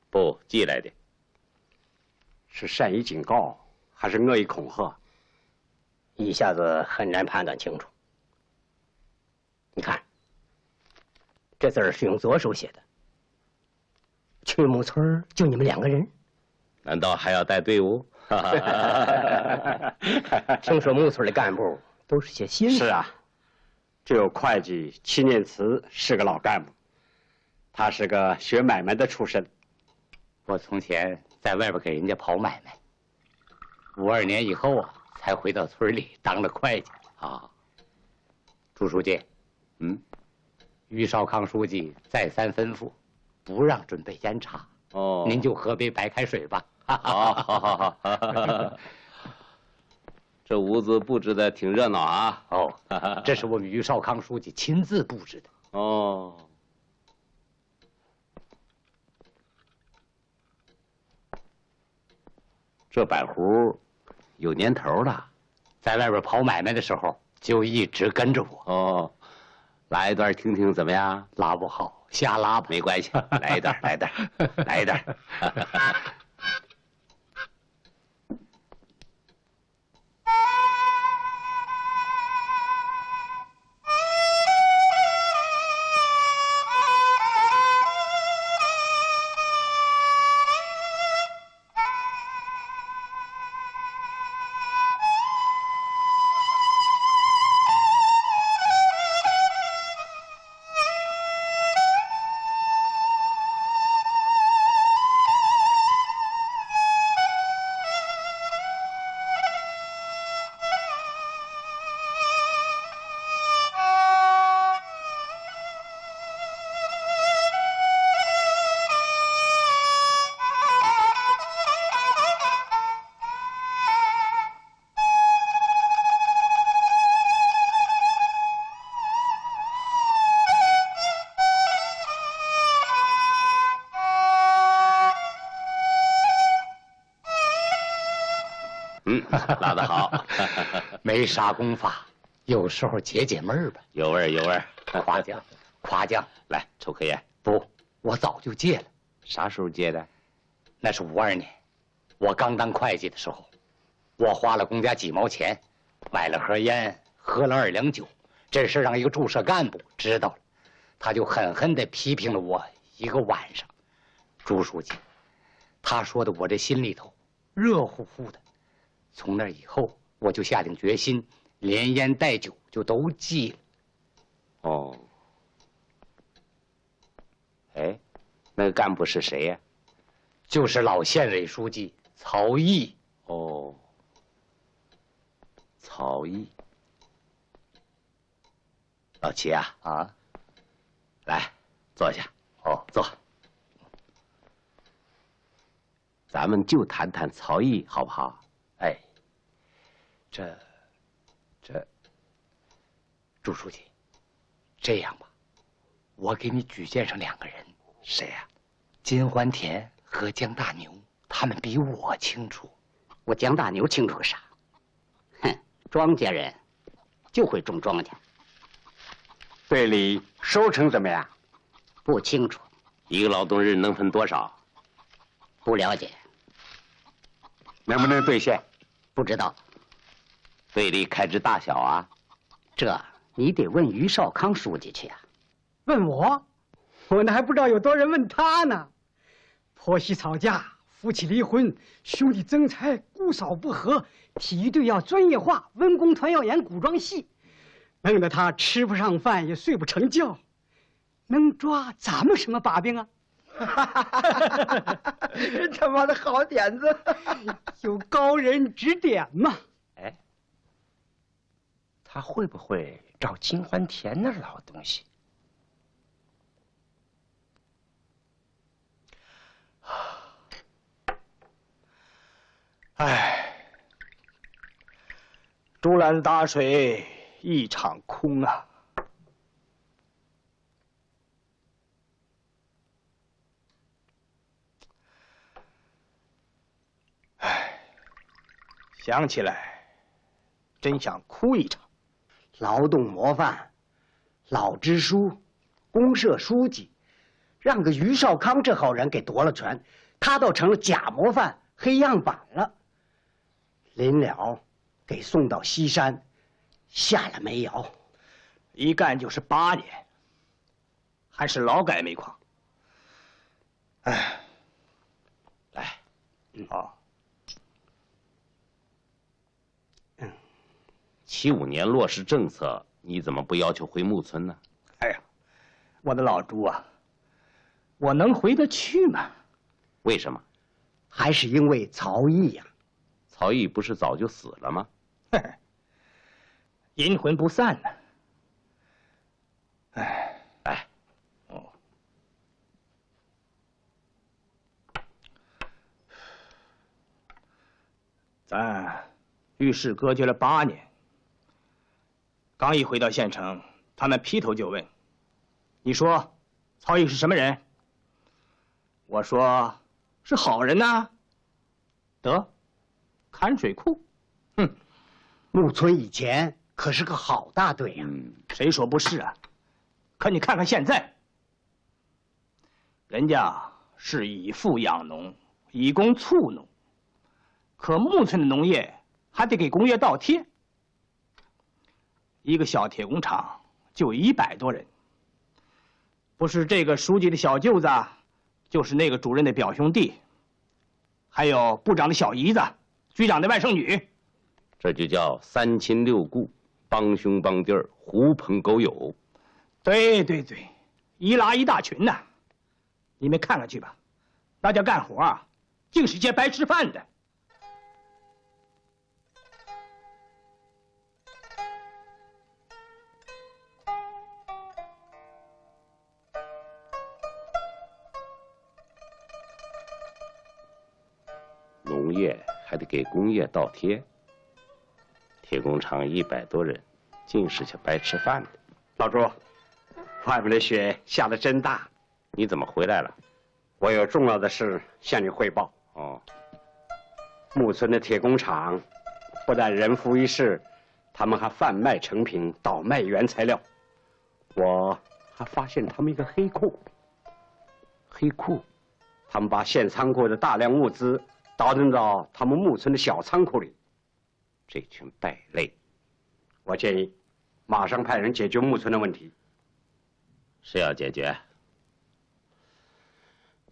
不，寄来的。是善意警告还是恶意恐吓？一下子很难判断清楚。你看，这字儿是用左手写的。去木村就你们两个人？难道还要带队伍？听说木村的干部都是些新人。是啊，只有会计齐念慈是个老干部，他是个学买卖的出身。我从前在外边给人家跑买卖，52年以后啊，才回到村里当了会计啊。朱书记，于少康书记再三吩咐，不让准备烟茶。哦，您就喝杯白开水吧。好。这屋子布置的挺热闹啊。哦，这是我们于少康书记亲自布置的。哦。这板壶有年头了，在外边跑买卖的时候就一直跟着我。哦，来一段听听怎么样？拉不好，瞎拉吧，没关系，来一段，来一段，来一段。拉得好，没啥功法，有时候解解闷儿吧。有味儿，有味儿。夸奖，夸奖。来，抽颗烟。不，我早就戒了。啥时候戒的？那是52年，我刚当会计的时候，我花了公家几毛钱，买了盒烟，喝了2两酒。这事让一个注射干部知道了，他就狠狠地批评了我1个晚上。朱书记，他说的我这心里头热乎乎的。从那以后，我就下定决心，连烟带酒就都戒了。哦。哎，那个干部是谁呀？就是老县委书记曹毅。哦，曹毅。老齐啊，来，坐下。哦，坐。咱们就谈谈曹毅，好不好？哎，朱书记，这样吧，我给你举荐上2个人。谁呀？金欢田和江大牛，他们比我清楚。我江大牛清楚个啥？哼，庄稼人就会种庄稼。队里收成怎么样？不清楚。一个劳动日能分多少？不了解。能不能兑现？不知道。队里开支大小啊？这你得问于少康书记去啊。问我？我那还不知道有多少人问他呢。婆媳吵架，夫妻离婚，兄弟争财，姑嫂不和，体育队要专业化，文工团要演古装戏，弄得他吃不上饭，也睡不成觉。能抓咱们什么把柄啊？他妈的好点子！有高人指点嘛。哎，他会不会找金欢田那老东西？唉，竹篮打水一场空啊！唉，想起来真想哭一场。劳动模范，老支书，公社书记，让个于少康这号人给夺了权，他倒成了假模范、黑样板了。临了，给送到西山，下了煤窑，一干就是8年，还是劳改煤矿。唉，来，好。75年落实政策，你怎么不要求回木村呢？哎呀，我的老朱啊，我能回得去吗？为什么？还是因为曹毅呀。曹毅不是早就死了吗？阴魂不散呢。哎，来，咱与世隔绝了8年，刚一回到县城，他们劈头就问：“你说，曹毅是什么人？”我说：“是好人呐。”得，看水库。哼，木村以前可是个好大队呀。谁说不是啊？可你看看现在，人家是以富养农，以工促农，可木村的农业还得给工业倒贴。一个小铁工厂就100多人，不是这个书记的小舅子，就是那个主任的表兄弟，还有部长的小姨子，局长的外甥女。这就叫3亲6故，帮兄帮弟儿，狐朋狗友。对对对，一拉一大群呐。你们看看去吧，那叫干活啊，净是些白吃饭的。农业还得给工业倒贴，铁工厂100多人，净是些白吃饭的。老朱，外面的雪下得真大，你怎么回来了？我有重要的事向你汇报。哦，木村的铁工厂不但人浮于事，他们还贩卖成品，倒卖原材料。我还发现他们一个黑库。黑库，他们把县仓库的大量物资倒腾到他们木村的小仓库里。这群败类，我建议马上派人解决木村的问题。是要解决。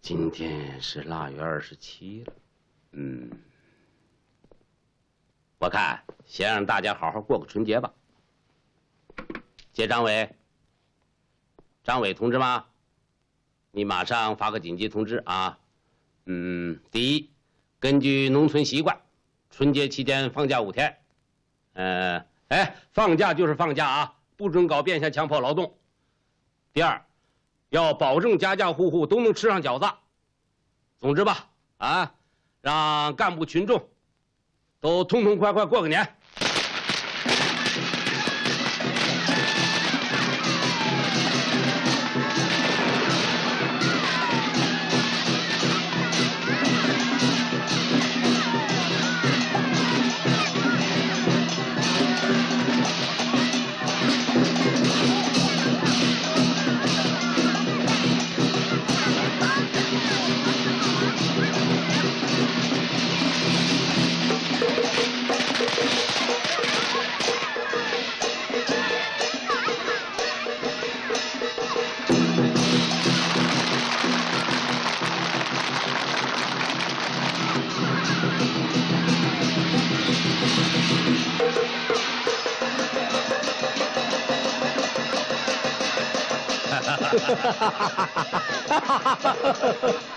今天是腊月27了，我看先让大家好好过个春节吧。接张伟，张伟同志吗？你马上发个紧急通知啊！第一，根据农村习惯，春节期间放假5天。放假就是放假啊，不准搞变相强迫劳动。第二，要保证家家户户都能吃上饺子。总之吧，让干部群众都痛痛快快过个年。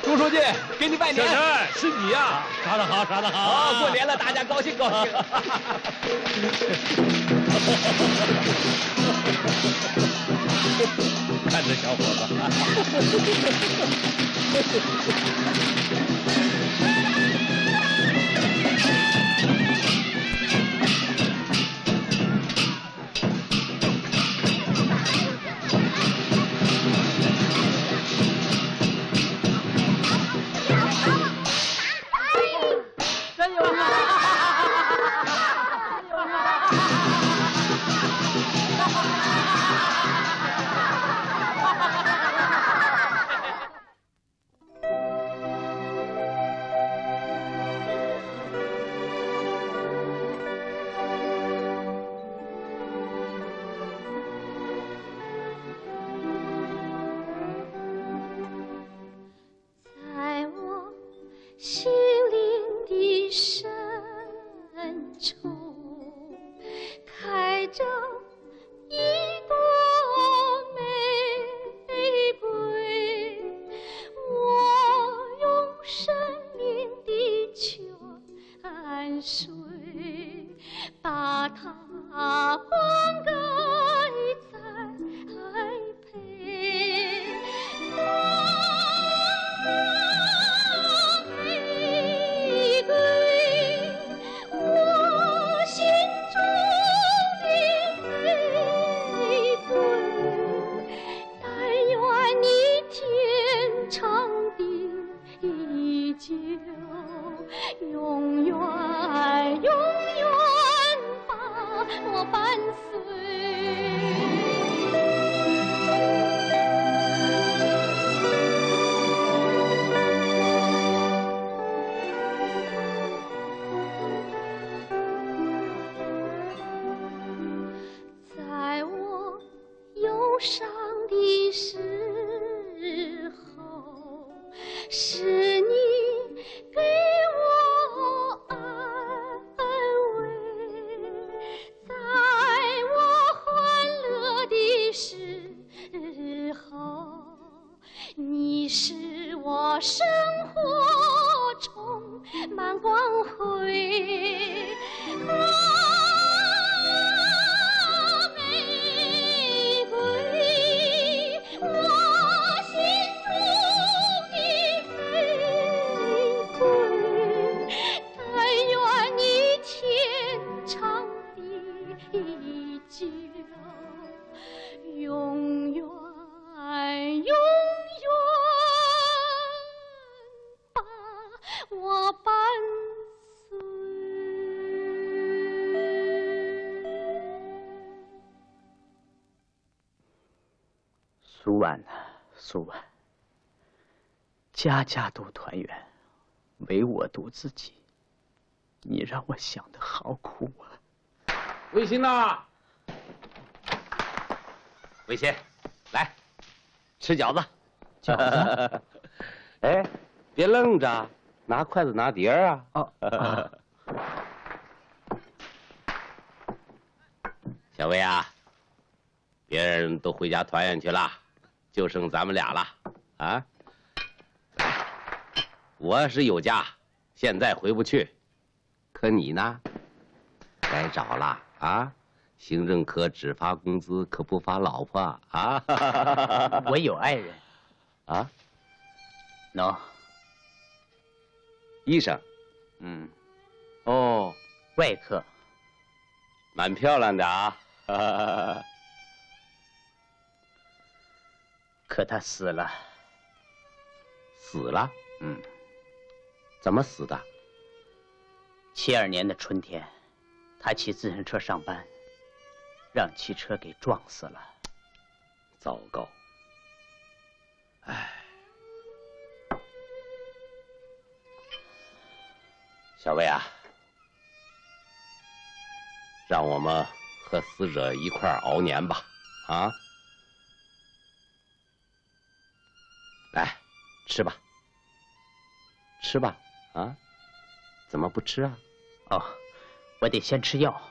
朱书记，给你拜年！是你呀！耍得好，耍得好！过年了，大家高兴高兴。看这小伙子。我伴随。婉呐，苏婉。家家都团圆，唯我独自己。你让我想的好苦啊！卫新呐，卫新，来，吃饺子。饺子。哎，别愣着，拿筷子拿碟儿啊。哦。小薇啊，别人都回家团圆去了，就剩咱们俩了啊。我是有家，现在回不去，可你呢？该找了啊！行政科只发工资，可不发老婆啊！我有爱人啊 ？No， 医生，哦，外科，蛮漂亮的啊！可他死了。死了？怎么死的？72年的春天，他骑自行车上班，让汽车给撞死了。糟糕！唉，小薇啊，让我们和死者一块儿熬年吧，啊！来，吃吧，吃吧，啊！怎么不吃啊？哦，我得先吃药。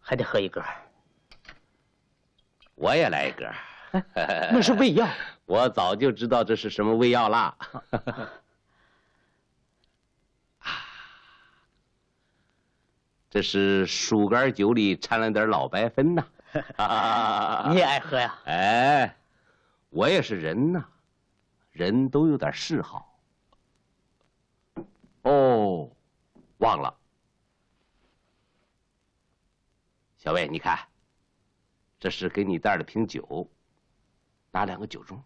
还得喝一根。我也来一根。那是胃药。我早就知道这是什么胃药啦。这是树干酒里掺了点老白粉呐。你也爱喝呀？哎，我也是人呐，人都有点嗜好。哦，忘了，小魏，你看，这是给你带的瓶酒，拿2个酒盅。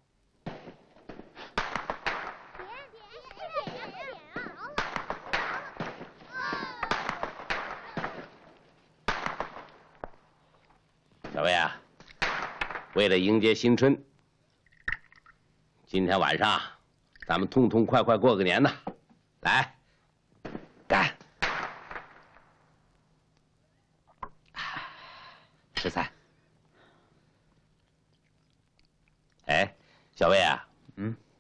小魏啊，为了迎接新春，今天晚上咱们痛痛快快过个年呐！来，干！13。哎，小魏啊，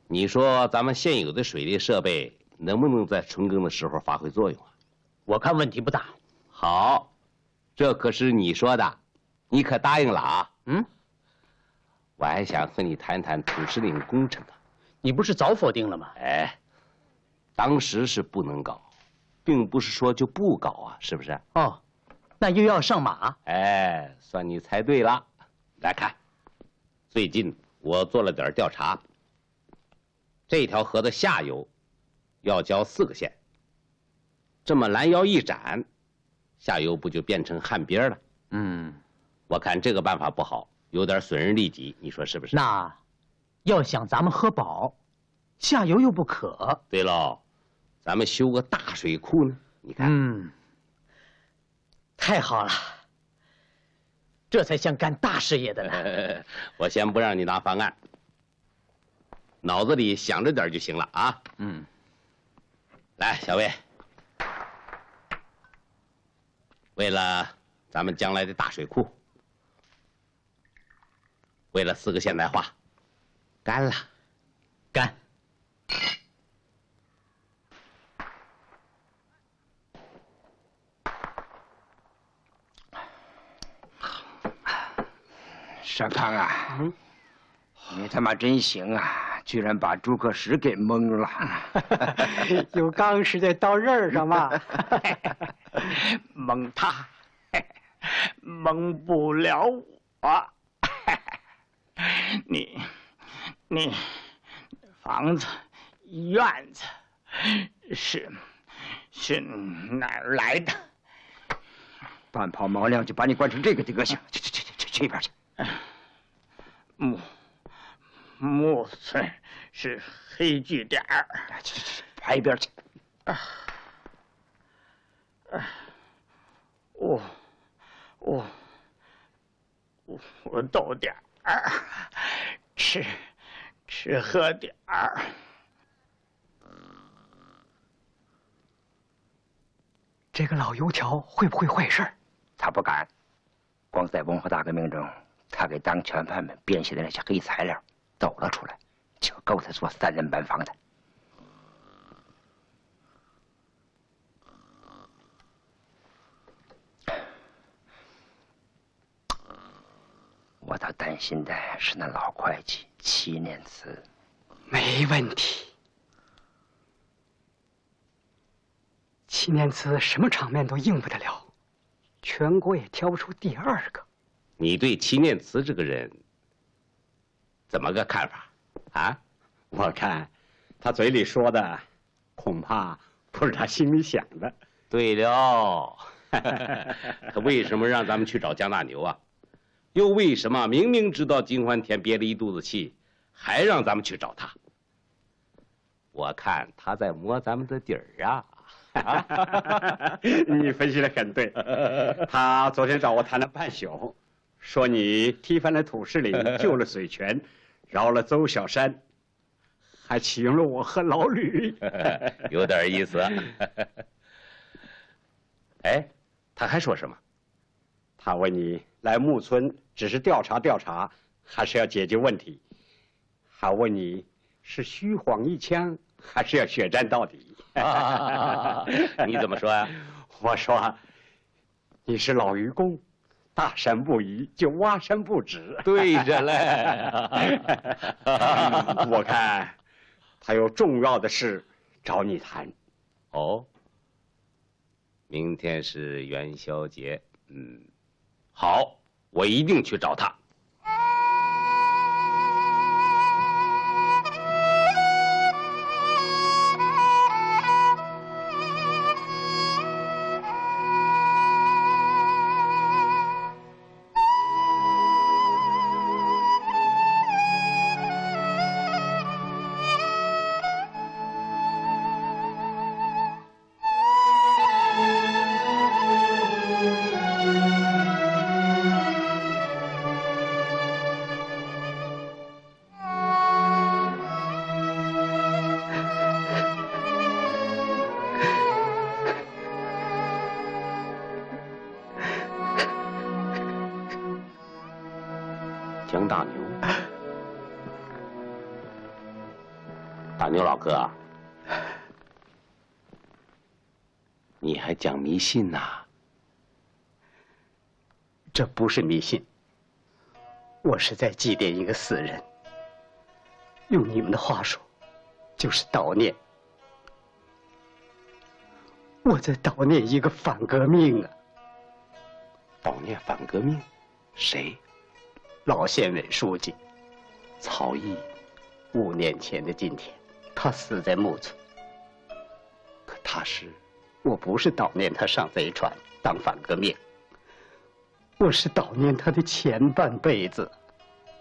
你说咱们现有的水利设备能不能在春耕的时候发挥作用啊？我看问题不大。好，这可是你说的，你可答应了啊？我还想和你谈谈土石岭工程啊。你不是早否定了吗？哎，当时是不能搞，并不是说就不搞啊，是不是？哦，那又要上马？哎，算你猜对了。来看，最近我做了点调查，这条河的下游要交4个县，这么拦腰一斩，下游不就变成旱鳖了？我看这个办法不好，有点损人利己，你说是不是？那要想咱们喝饱，下游又不渴。对喽，咱们修个大水库呢？你看，太好了，这才像干大事业的呢。我先不让你拿方案，脑子里想着点就行了啊。来，小魏，为了咱们将来的大水库，为了4个现代化，干了，干！少康啊，你他妈真行啊！居然把诸葛石给蒙了。有刚实在到刃上嘛。蒙他，蒙不了我。你房子院子是哪儿来的？半泡毛量就把你惯成这个德行，去一边去。木村是黑据点儿，去，爬一边去。我多点儿，吃喝点儿。这个老油条会不会坏事？他不敢，光在文化大革命中，他给当权犯们编写的那些黑材料抖了出来，就够他做3人班房的。我倒担心的是那老会计7念慈。没问题。7念慈什么场面都应付得了，全国也挑不出第2个。你对7念慈这个人怎么个看法？啊？我看他嘴里说的，恐怕不是他心里想的。对了，他为什么让咱们去找江大牛啊？又为什么明明知道金欢田憋了一肚子气，还让咱们去找他？我看他在摸咱们的底儿啊！你分析得很对。他昨天找我谈了半宿，说你踢翻了土石岭，救了水泉，饶了邹小山，还启用了我和老吕。有点意思。哎，他还说什么？他问你来木村只是调查调查，还是要解决问题？还问你是虚晃一枪，还是要血战到底？你怎么说呀？我说你是老愚公，大山不移就挖山不止。对着嘞。我看他有重要的事找你谈。哦，明天是元宵节，好，我一定去找他。江大牛，大牛老哥，你还讲迷信呐？这不是迷信，我是在祭奠一个死人。用你们的话说，就是悼念。我在悼念一个反革命啊！悼念反革命？谁？老县委书记曹毅。5年前的今天，他死在木村。可他是……我不是悼念他上贼船当反革命，我是悼念他的前半辈子。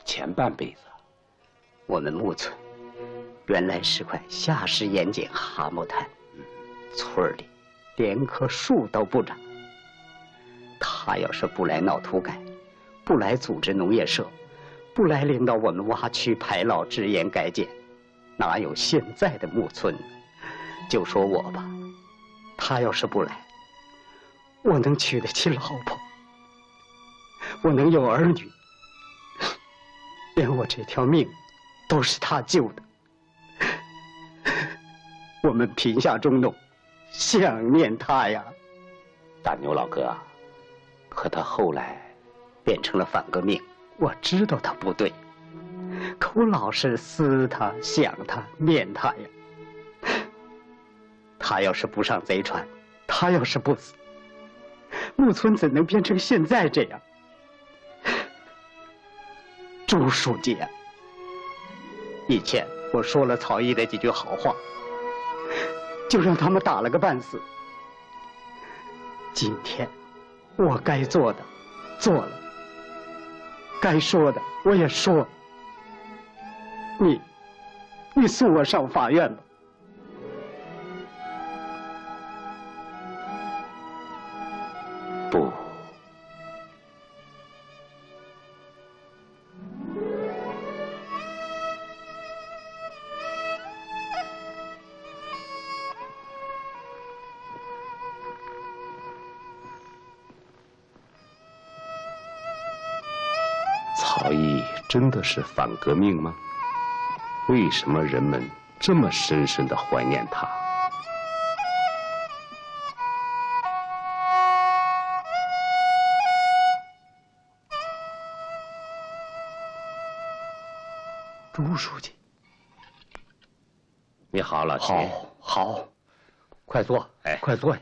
前半辈子，我们木村原来是块下石盐碱蛤蟆滩，村里连棵树都不长。他要是不来闹土改，不来组织农业社，不来领导我们挖区排涝制盐改建，哪有现在的木村呢？就说我吧，他要是不来，我能娶得起老婆，我能有儿女，连我这条命都是他救的。我们贫下中农想念他呀。大牛老哥，可他后来变成了反革命，我知道他不对，可我老是思他、想他、念他呀。他要是不上贼船，他要是不死，木村怎能变成现在这样？朱书记啊，以前我说了曹毅的几句好话，就让他们打了个半死。今天我该做的做了，该说的我也说了。你送我上法院吧。真的是反革命吗？为什么人们这么深深的怀念他？朱书记，你好，老齐。好，快坐，快坐。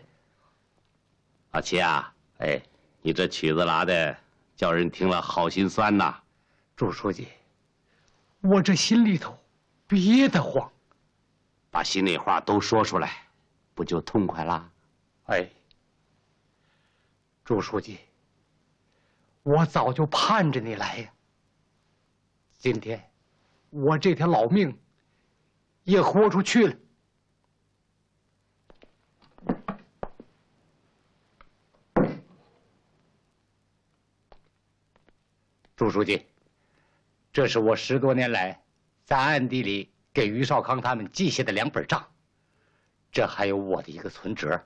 老齐啊，你这曲子拉的，叫人听了好心酸呐。朱书记，我这心里头憋得慌，把心里话都说出来，不就痛快啦？朱书记，我早就盼着你来呀。今天，我这条老命也豁出去了。朱书记，这是我10多年来在暗地里给于少康他们记下的2本账，这还有我的一个存折。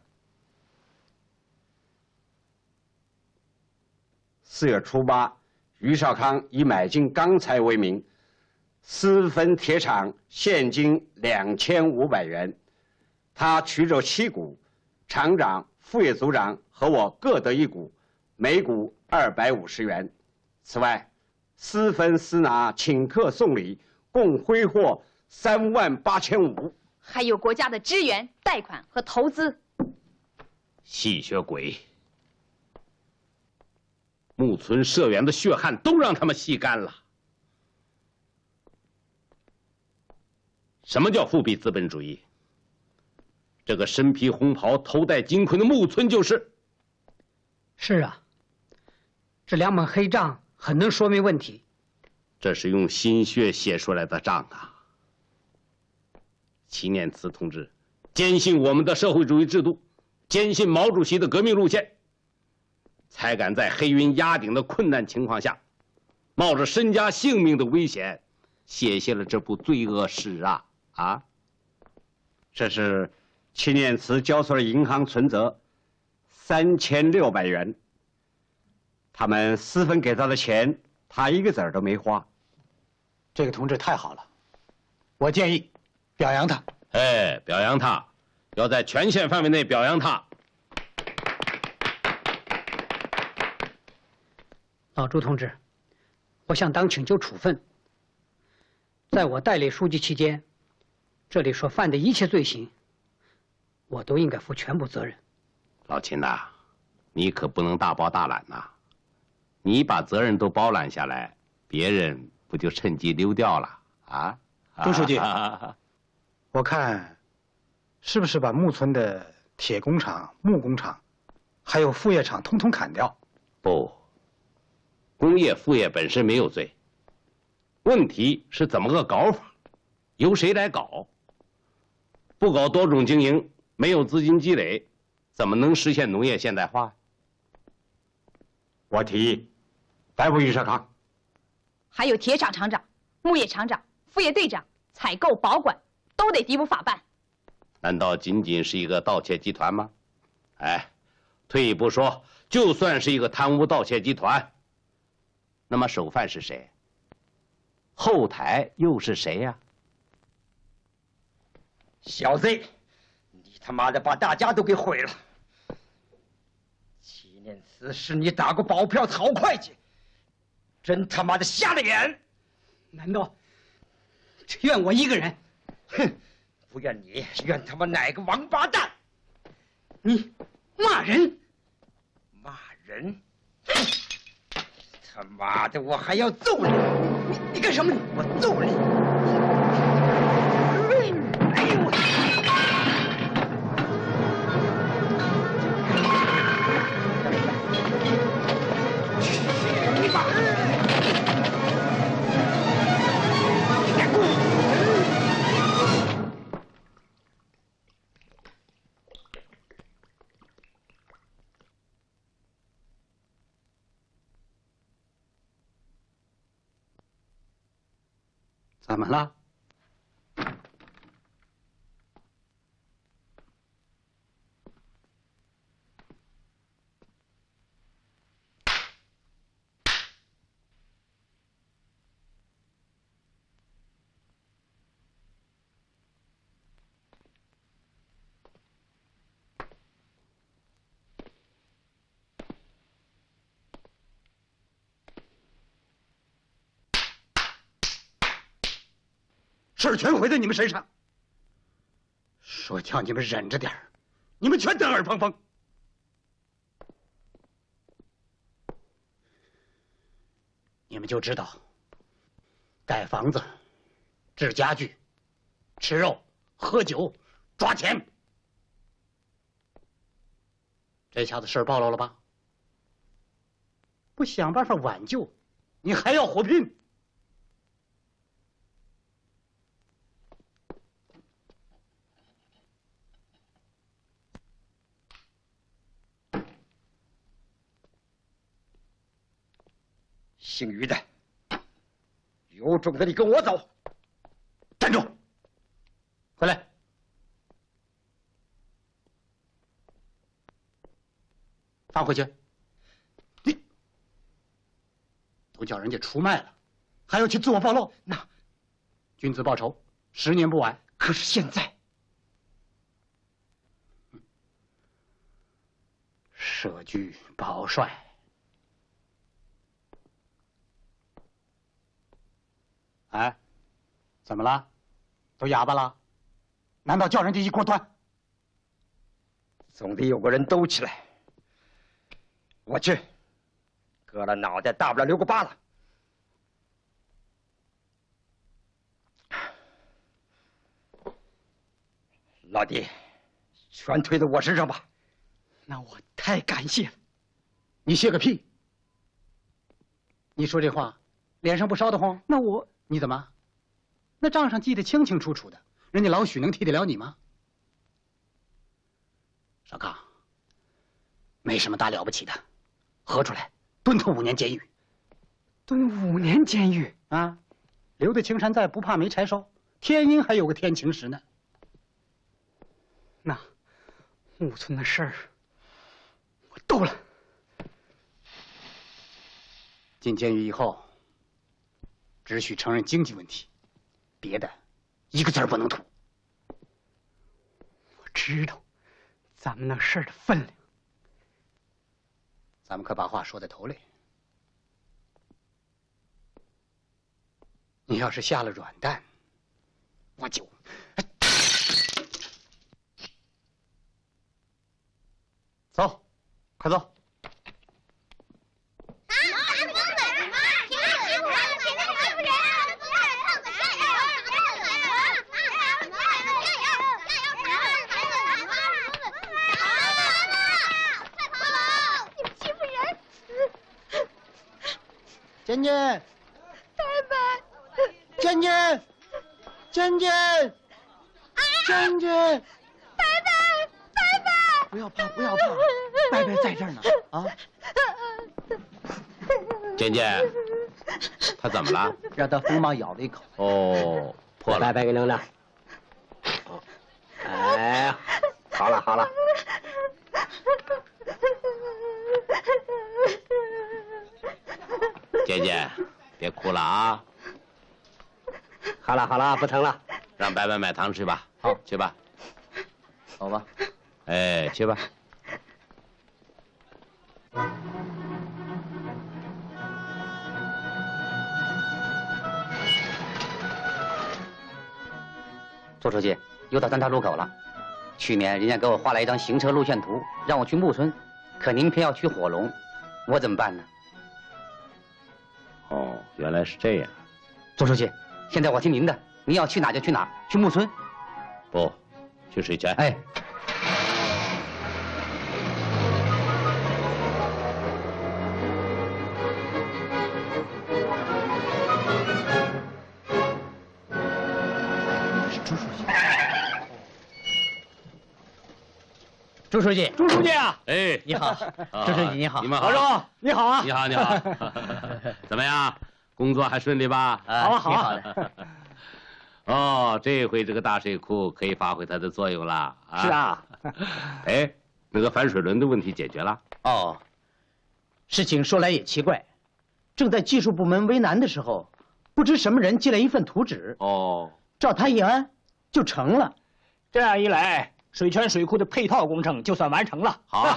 4月初8，于少康以买进钢材为名，私分铁厂现金2500元，他取走7股，厂长、副业组长和我各得1股，每股250元。此外，私分私拿、请客送礼，共挥霍38500。还有国家的支援、贷款和投资。吸血鬼！木村社员的血汗都让他们吸干了。什么叫复辟资本主义？这个身披红袍、头戴金盔的木村就是。是啊，这2本黑账很能说明问题。这是用心血写出来的账啊！齐念慈同志坚信我们的社会主义制度，坚信毛主席的革命路线，才敢在黑云压顶的困难情况下，冒着身家性命的危险，写下了这部罪恶史啊！这是齐念慈交出了银行存折3600元，他们私分给他的钱，他一个子儿都没花。这个同志太好了，我建议表扬他。表扬他，要在全县范围内表扬他。老朱同志，我想当请求处分。在我代理书记期间，这里所犯的一切罪行，我都应该负全部责任。老秦呐，你可不能大包大揽呐！你把责任都包揽下来，别人不就趁机溜掉了啊？朱书记，我看是不是把木村的铁工厂、木工厂，还有副业厂通通砍掉？不，工业副业本身没有罪，问题是怎么个搞法，由谁来搞？不搞多种经营，没有资金积累，怎么能实现农业现代化？我提议逮捕于少康，还有铁厂厂长、木业厂长、副业队长、采购、保管都得逮捕法办。难道仅仅是一个盗窃集团吗？退一步说，就算是一个贪污盗窃集团，那么首犯是谁？后台又是谁呀？小子，你他妈的把大家都给毁了！齐念慈是你打过保票的好会计，真他妈的瞎了眼！难道只怨我一个人？哼，不怨你，怨他妈哪个王八蛋！你骂人！骂人！他妈的，我还要揍你！你干什么？我揍你！哎呦我！你妈！怎么了？事儿全毁在你们身上。说叫你们忍着点儿，你们全当耳旁风。你们就知道，盖房子、置家具、吃肉、喝酒、抓钱。这下子事儿暴露了吧？不想办法挽救，你还要火拼？姓于的，有种的你跟我走！站住！回来！放回去！你都叫人家出卖了，还要去自我暴露？那君子报仇，10年不晚。可是现在，社居保帅。哎，怎么了？都哑巴了？难道叫人家一锅端？总得有个人兜起来。我去，割了脑袋，大不了留个疤了。老弟，全推到我身上吧。那我太感谢了。你谢个屁！你说这话，脸上不烧得慌？那你怎么？那账上记得清清楚楚的，人家老许能替得了你吗？少康，没什么大了不起的，合出来蹲他5年监狱。蹲5年监狱啊！留得青山在，不怕没柴烧。天阴还有个天晴时呢。那木村的事儿，我斗了。进监狱以后，只许承认经济问题，别的一个字儿不能吐。我知道咱们那事儿的分量，咱们可把话说在头里。你要是下了软蛋，我就……走，快走！娟娟，拜拜，娟娟，娟娟，娟娟，拜拜，拜拜！不要怕，不要怕，拜拜在这儿呢啊！娟娟，他怎么了？让他疯猫咬了一口。哦，破了。拜拜给扔了。哎，好了好了。姐姐，别哭了啊！好了好了，不疼了，让白白买糖吃吧。好，去吧。好吧。哎，去吧。周书记，又到三岔路口了。去年人家给我画了一张行车路线图，让我去木村，可您偏要去火龙，我怎么办呢？哦，原来是这样。周书记，现在我听您的，您要去哪就去哪，去木村。不，去水泉。哎。朱书记，朱书记啊！哎，你好，朱书记你好，你们好，老周你好啊！你好，你好，怎么样？工作还顺利吧？好啊，好啊。哦，这回这个大水库可以发挥它的作用了啊！是啊。哎，那个反水轮的问题解决了？哦，事情说来也奇怪，正在技术部门为难的时候，不知什么人寄来一份图纸。哦，照他一按，就成了。这样一来，水泉水库的配套工程就算完成了。好，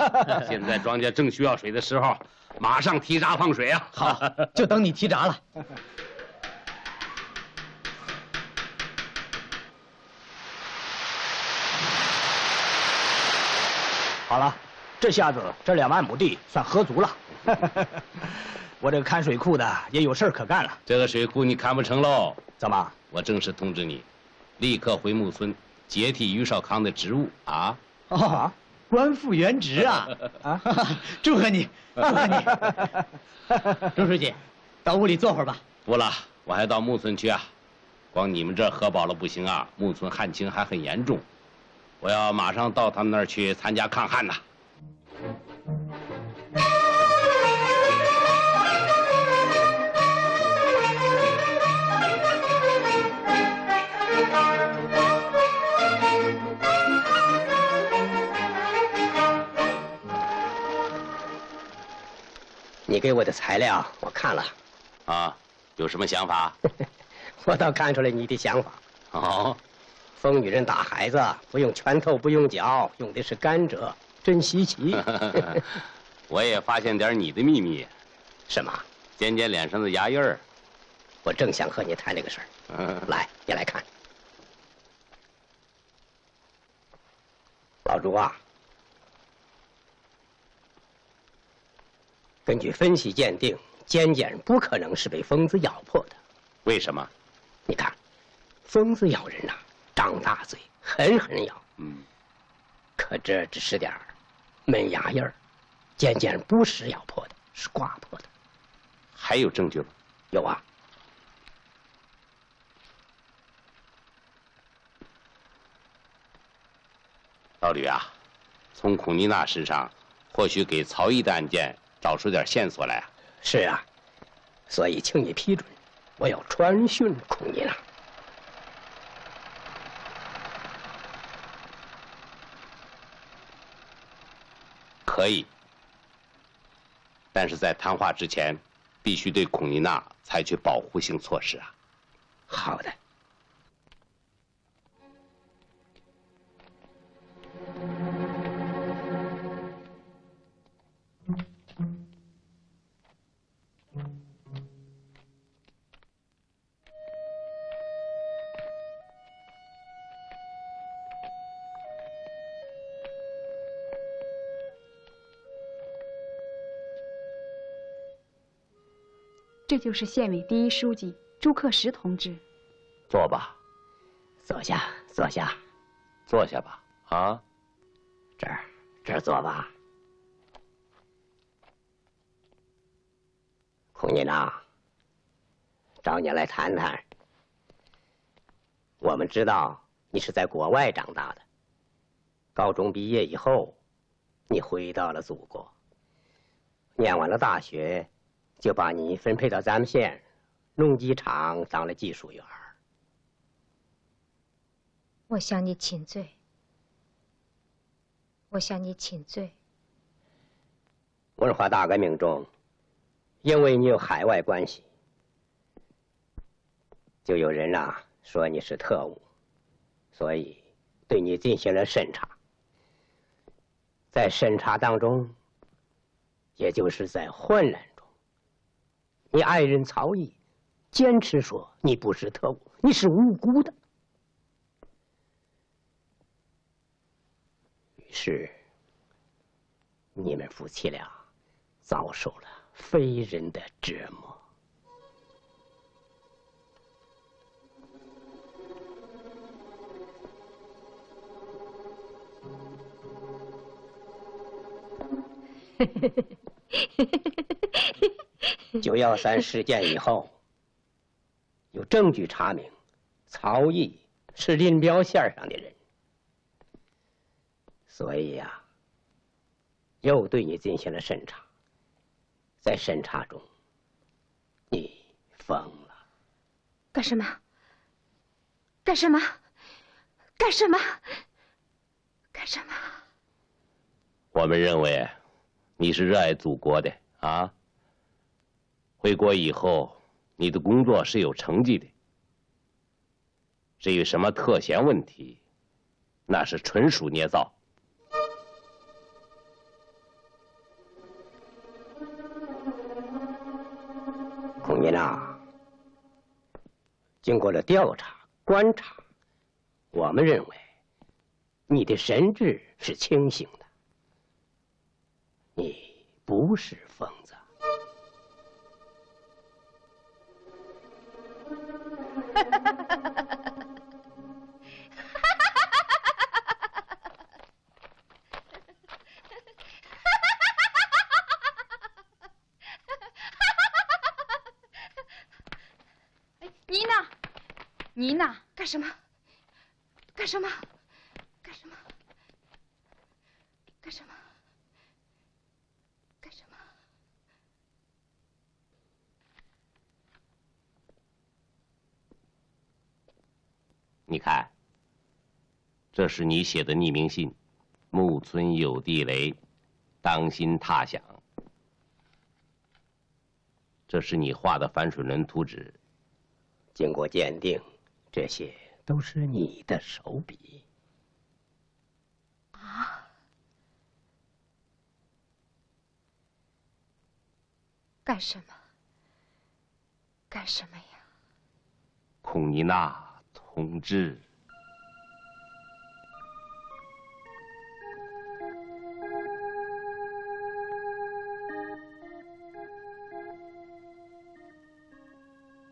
现在庄稼正需要水的时候，马上提闸放水啊！好，就等你提闸了。好了，这下子这2万亩地算喝足了。我这个看水库的也有事儿可干了。这个水库你看不成喽？怎么？我正式通知你，立刻回木村接替于少康的职务啊！哦，官复原职啊！啊，祝贺你，祝贺你！周书记，到屋里坐会儿吧。不了，我还到木村去啊。光你们这儿喝饱了不行啊，木村旱情还很严重，我要马上到他们那儿去参加抗旱呐。你给我的材料我看了，啊，有什么想法？我倒看出来你的想法。哦，疯女人打孩子不用拳头不用脚，用的是甘蔗，真稀奇。我也发现点你的秘密。什么？尖尖脸上的牙印儿。我正想和你谈这个事儿。来，你来看。老朱啊，根据分析鉴定，尖尖不可能是被疯子咬破的。为什么？你看，疯子咬人呐，张大嘴，狠狠咬。可这只是点门牙印儿，尖尖不是咬破的，是刮破的。还有证据吗？有啊。老吕啊，从孔妮娜身上，或许给曹毅的案件找出点线索来啊。是啊，所以请你批准，我要传讯孔妮娜。可以，但是在谈话之前，必须对孔妮娜采取保护性措施啊。好的。这就是县委第一书记朱克石同志。坐吧，坐下，坐下，坐下吧。啊，这儿坐吧。孔妮娜，找你来谈谈。我们知道你是在国外长大的，高中毕业以后，你回到了祖国，念完了大学。就把你分配到咱们县农机厂当了技术员。我向你请罪，我向你请罪。文化大革命中，因为你有海外关系，就有人说你是特务，所以对你进行了审查。在审查当中，也就是在混乱。你爱人曹毅坚持说你不是特务，你是无辜的。于是，你们夫妻俩遭受了非人的折磨。9·13事件以后，有证据查明，曹毅是林彪线上的人，所以又对你进行了审查。在审查中，你疯了。干什么？干什么？干什么？干什么？我们认为你是热爱祖国的啊。回国以后，你的工作是有成绩的。至于什么特权问题，那是纯属捏造。孔妮娜，经过了调查观察，我们认为你的神志是清醒的，不是疯子。妮娜，妮娜，干什么？干什么？干什么？干什么？干什么？你看，这是你写的匿名信，木村有地雷，当心踏响。这是你画的反水轮图纸。经过鉴定，这些都是你的手笔。啊！干什么？干什么呀？孔妮娜同志。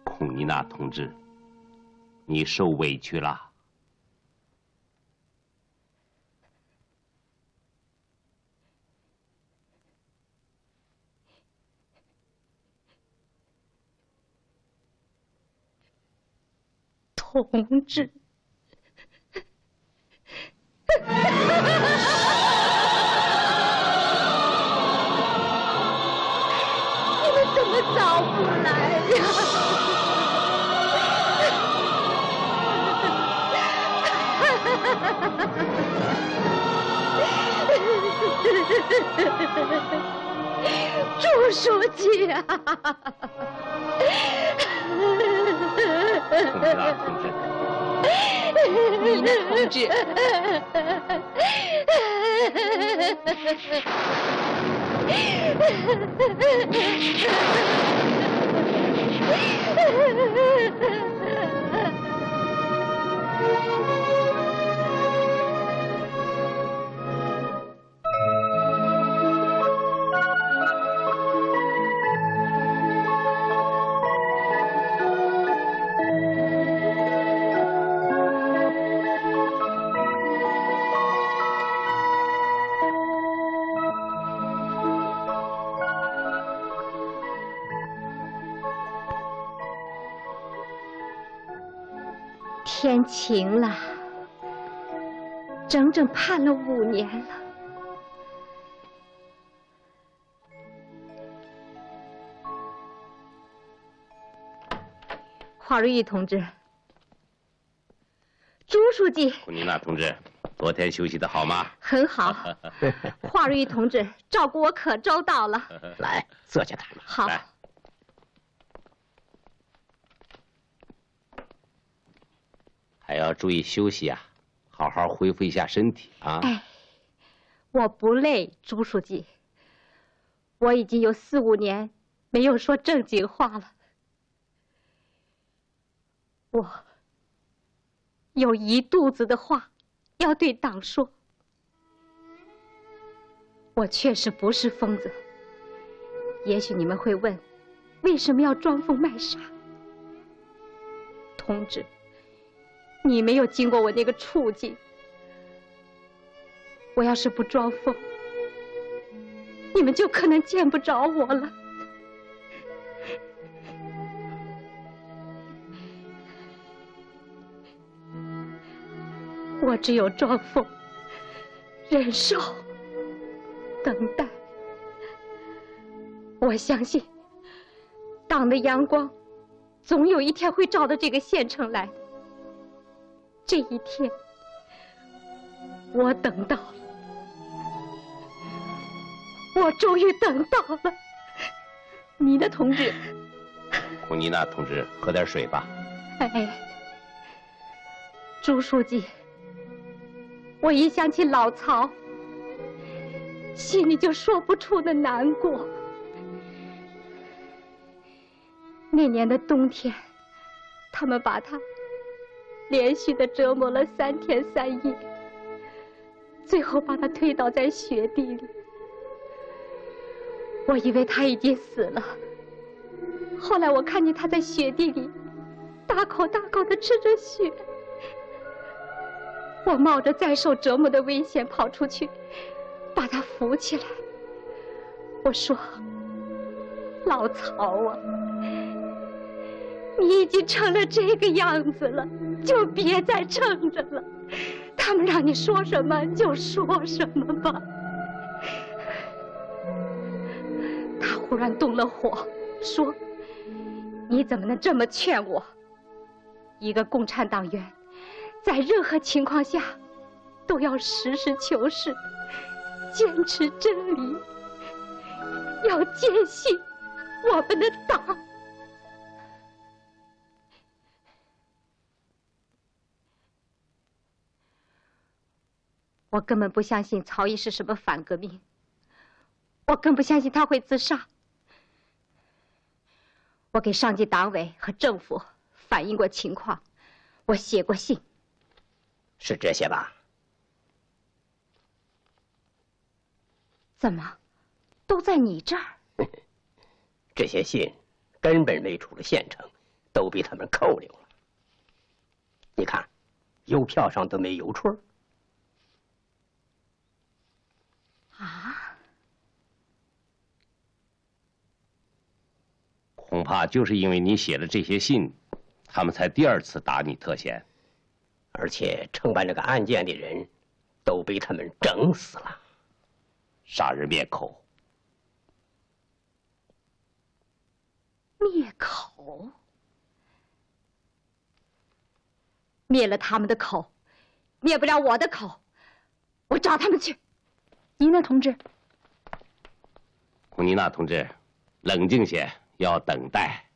孔妮娜同志，你受委屈了。同志。你们怎么早不来呀？朱书记啊！孔妮娜同志，天晴了，整整盼了5年了。华瑞玉同志，朱书记，孔妮娜同志，昨天休息的好吗？很好。华瑞玉同志照顾我可周到了。来，坐下谈。好。还要注意休息啊，好好恢复一下身体啊。哎，我不累，朱书记。我已经有4、5年没有说正经话了。我有一肚子的话要对党说。我确实不是疯子。也许你们会问，为什么要装疯卖傻？同志，你没有经过我那个处境，我要是不装疯，你们就可能见不着我了。我只有装疯，忍受，等待。我相信，党的阳光总有一天会照到这个县城来的。这一天，我等到了，我终于等到了。你的同志，孔妮娜同志，喝点水吧。哎，朱书记，我一想起老曹，心里就说不出的难过。那年的冬天，他们把他连续的折磨了3天3夜，最后把他推倒在雪地里。我以为他已经死了，后来我看见他在雪地里大口大口地吃着雪，我冒着再受折磨的危险跑出去，把他扶起来。我说：“老曹啊，你已经成了这个样子了，就别再撑着了。他们让你说什么就说什么吧。”他忽然动了火，说：“你怎么能这么劝我？一个共产党员，在任何情况下都要实事求是，坚持真理，要坚信我们的党。”我根本不相信曹毅是什么反革命，我更不相信他会自杀。我给上级党委和政府反映过情况，我写过信。是这些吧？怎么，都在你这儿？这些信根本没出了县城，都被他们扣留了。你看，邮票上都没邮戳。啊！恐怕就是因为你写了这些信，他们才第二次打你特衔。而且承办这个案件的人都被他们整死了，杀人灭口。灭口？灭了他们的口，灭不了我的口。我找他们去。妮娜同志，孔妮娜同志，冷静些，要等待。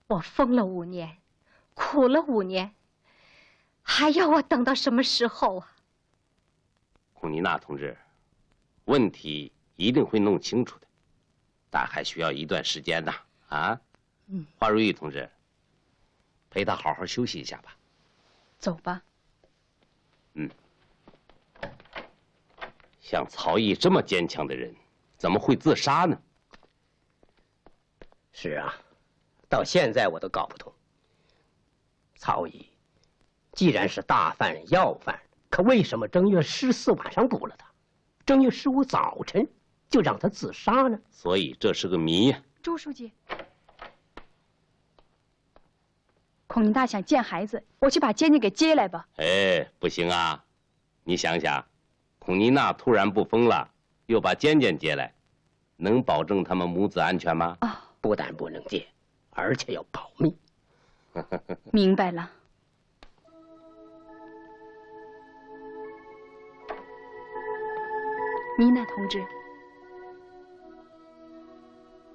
我疯了5年，苦了5年，还要我等到什么时候啊？孔妮娜同志，问题一定会弄清楚的，但还需要一段时间呢。啊，华如玉同志，陪他好好休息一下吧。走吧。像曹毅这么坚强的人，怎么会自杀呢？是啊，到现在我都搞不通。曹毅既然是大犯要犯，可为什么正月14晚上捕了他，正月15早晨就让他自杀呢？所以这是个谜呀。朱书记，孔宁大想见孩子，我去把坚坚给接来吧。哎，不行啊！你想想，孔妮娜突然不疯了，又把坚坚接来，能保证他们母子安全吗？不但不能接，而且要保密。明白了。妮娜同志，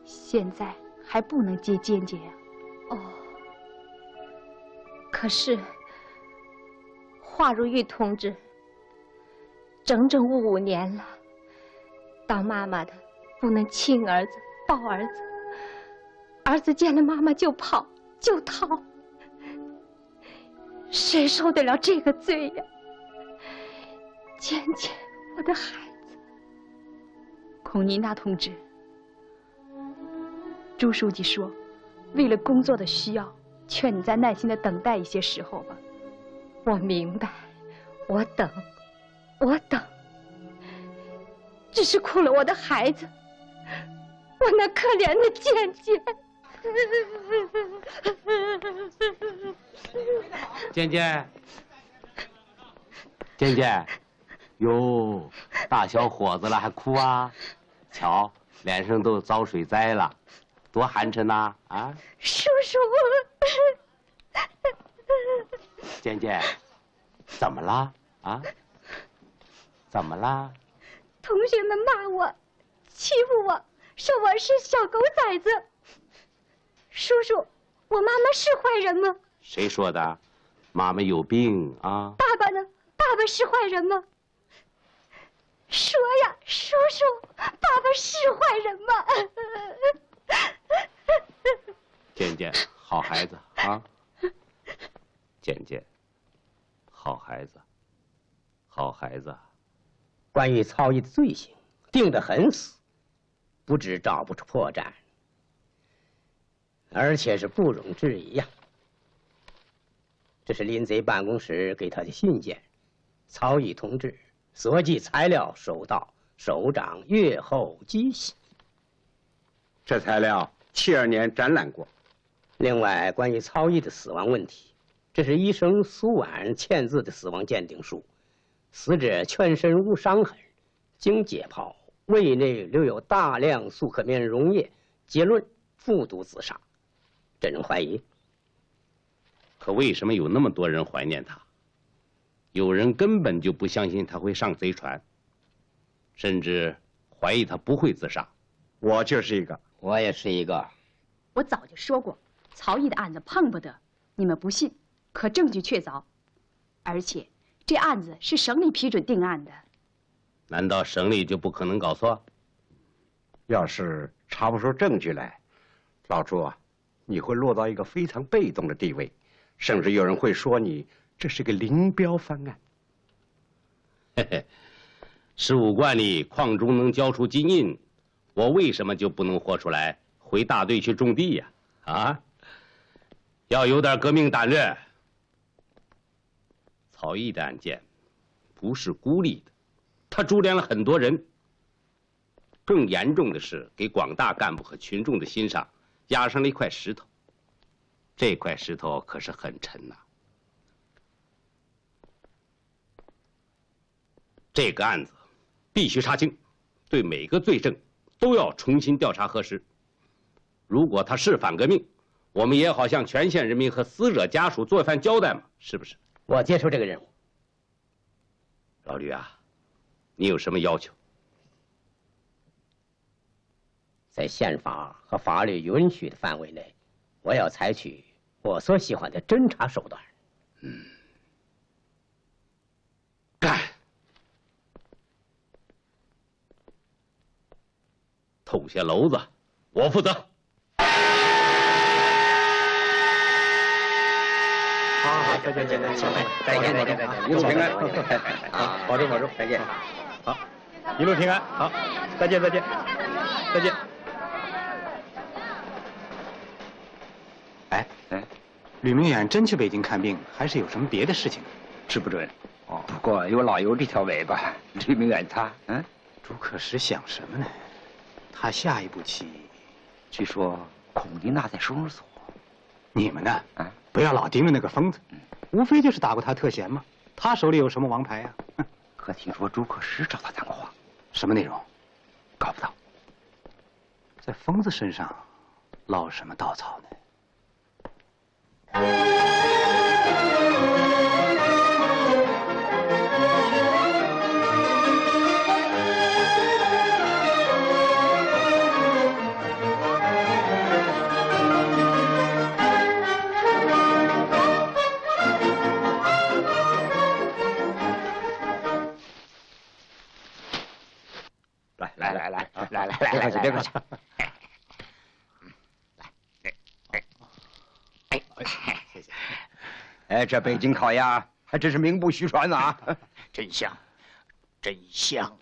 现在还不能接坚坚呀。哦，可是华如玉同志整整55年了，当妈妈的不能亲儿子抱儿子，儿子见了妈妈就跑就逃，谁受得了这个罪呀？坚坚，我的孩子。孔妮娜同志，朱书记说，为了工作的需要，劝你再耐心的等待一些时候吧。我明白，我等，我等，只是苦了我的孩子，我那可怜的坚坚。坚坚，坚坚，哟，大小伙子了还哭啊？瞧，脸上都遭水灾了，多寒碜呐！啊，叔叔，坚坚，怎么了？啊？怎么了？同学们骂我，欺负我，说我是小狗崽子。叔叔，我妈妈是坏人吗？谁说的？妈妈有病啊！爸爸呢？爸爸是坏人吗？说呀，叔叔，爸爸是坏人吗？坚坚，好孩子啊！坚坚，好孩子，好孩子。关于曹毅的罪行定得很死，不只找不出破绽，而且是不容置疑呀。这是林贼办公室给他的信件，曹毅同志所记材料收到，首长阅后记喜。这材料72年展览过。另外，关于曹毅的死亡问题，这是医生苏婉签字的死亡鉴定书，死者全身无伤痕，经解剖，胃内留有大量苏可面溶液，结论服毒自杀。真人怀疑。可为什么有那么多人怀念他？有人根本就不相信他会上贼船，甚至怀疑他不会自杀。我就是一个，我也是一个。我早就说过，曹毅的案子碰不得，你们不信，可证据确凿，而且这案子是省里批准定案的。难道省里就不可能搞错？要是查不出证据来，老朱啊，你会落到一个非常被动的地位，甚至有人会说你这是个零标翻案。嘿嘿，15贯里矿中能交出金印，我为什么就不能豁出来回大队去种地呀？啊，要有点革命胆略。曹毅的案件不是孤立的，他株连了很多人。更严重的是，给广大干部和群众的心上压上了一块石头。这块石头可是很沉呐。这个案子必须查清，对每个罪证都要重新调查核实。如果他是反革命，我们也好向全县人民和死者家属做一番交代嘛，是不是？我接受这个任务。老吕啊，你有什么要求？在宪法和法律允许的范围内，我要采取我所喜欢的侦查手段。干！偷些篓子，我负责。好，再见，一路平安。啊，保重，再见。好，一路平安。好，再见。吕明远真去北京看病，还是有什么别的事情？是不准。哦，不过有老尤这条尾巴，吕明远他，朱可时想什么呢？他下一步棋，据说孔丽娜在收容所。你们呢？不要老盯着那个疯子，无非就是打过他特闲嘛。他手里有什么王牌呀？可听说朱可时找他谈过话，什么内容？搞不到。在疯子身上捞什么稻草呢？来，别客气。谢谢。哎，这北京烤鸭还真是名不虚传啊！真香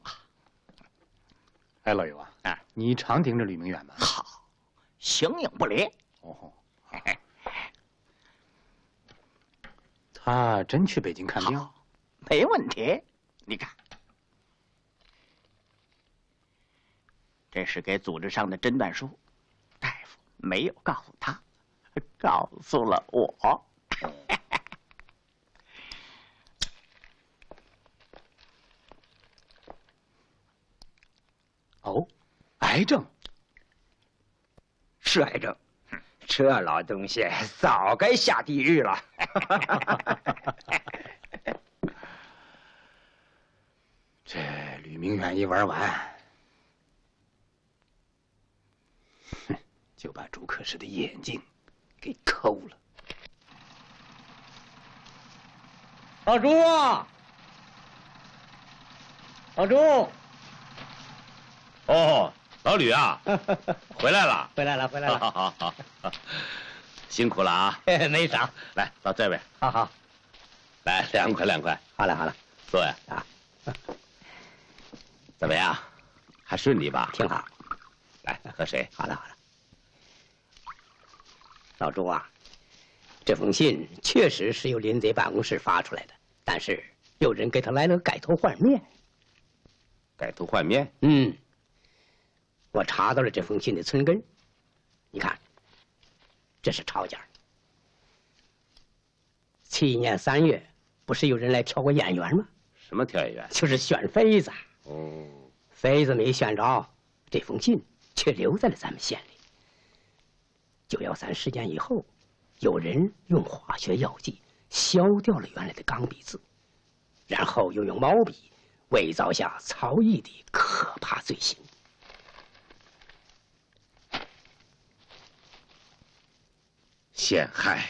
啊！哎，老尤啊，你常盯着吕明远吗？好，形影不离。哦，他真去北京看病？没问题。你看，这是给组织上的诊断书，大夫没有告诉他，告诉了我。哦，癌症？是癌症，这老东西早该下地狱了。这吕明远一玩完，就把朱可时的眼睛给抠了。老朱啊，老朱。哦，老吕啊，回来了，回来了。好，辛苦了啊。没啥，来到这位。好，来2块。好了，坐呀。怎么样？还顺利吧？挺好。来喝水。好了好了，老朱啊，这封信确实是由林贼办公室发出来的，但是有人给他来了改头换面。改头换面？嗯，我查到了这封信的存根，你看，这是抄件。去年3月，不是有人来挑过演员吗？什么挑演员？就是选妃子。哦，妃子没选着，这封信却留在了咱们县里。9·13事件以后，有人用化学药剂消掉了原来的钢笔字，然后又用毛笔伪造下曹毅的可怕罪行。陷害，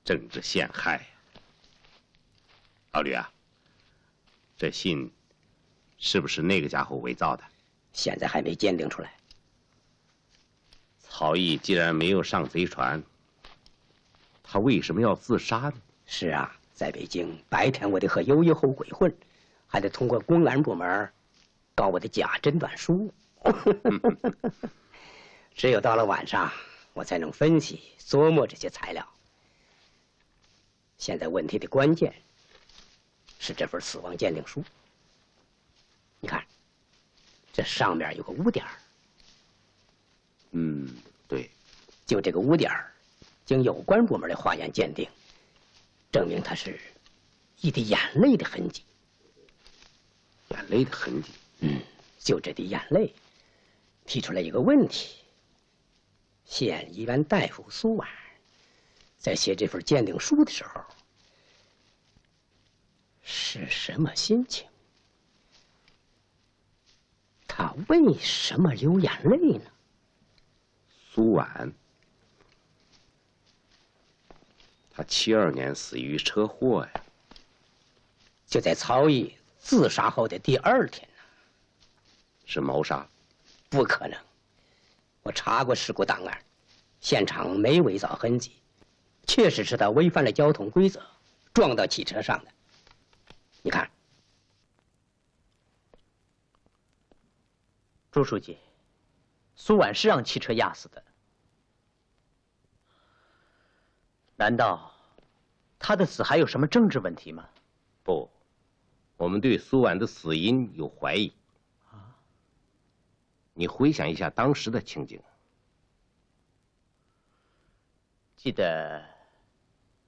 政治陷害。老吕啊，这信是不是那个家伙伪造的？现在还没鉴定出来。曹毅既然没有上贼船，他为什么要自杀呢？是啊，在北京白天我得和有一后鬼混，还得通过公安部门搞我的假诊断书。只有到了晚上，我才能分析琢磨这些材料。现在问题的关键是这份死亡鉴定书。你看，这上面有个污点儿。嗯，对，就这个污点儿，经有关部门的化验鉴定，证明它是一滴眼泪的痕迹。眼泪的痕迹？嗯，就这滴眼泪，提出来一个问题：县医院大夫苏婉在写这份鉴定书的时候，是什么心情？他为什么流眼泪呢？苏婉，他72年死于车祸呀。就在曹毅自杀后的第2天呢。是谋杀？不可能，我查过事故档案，现场没伪造痕迹，确实是他违反了交通规则，撞到汽车上的。你看，朱书记，苏婉是让汽车压死的，难道他的死还有什么政治问题吗？不，我们对苏婉的死因有怀疑。你回想一下当时的情景。记得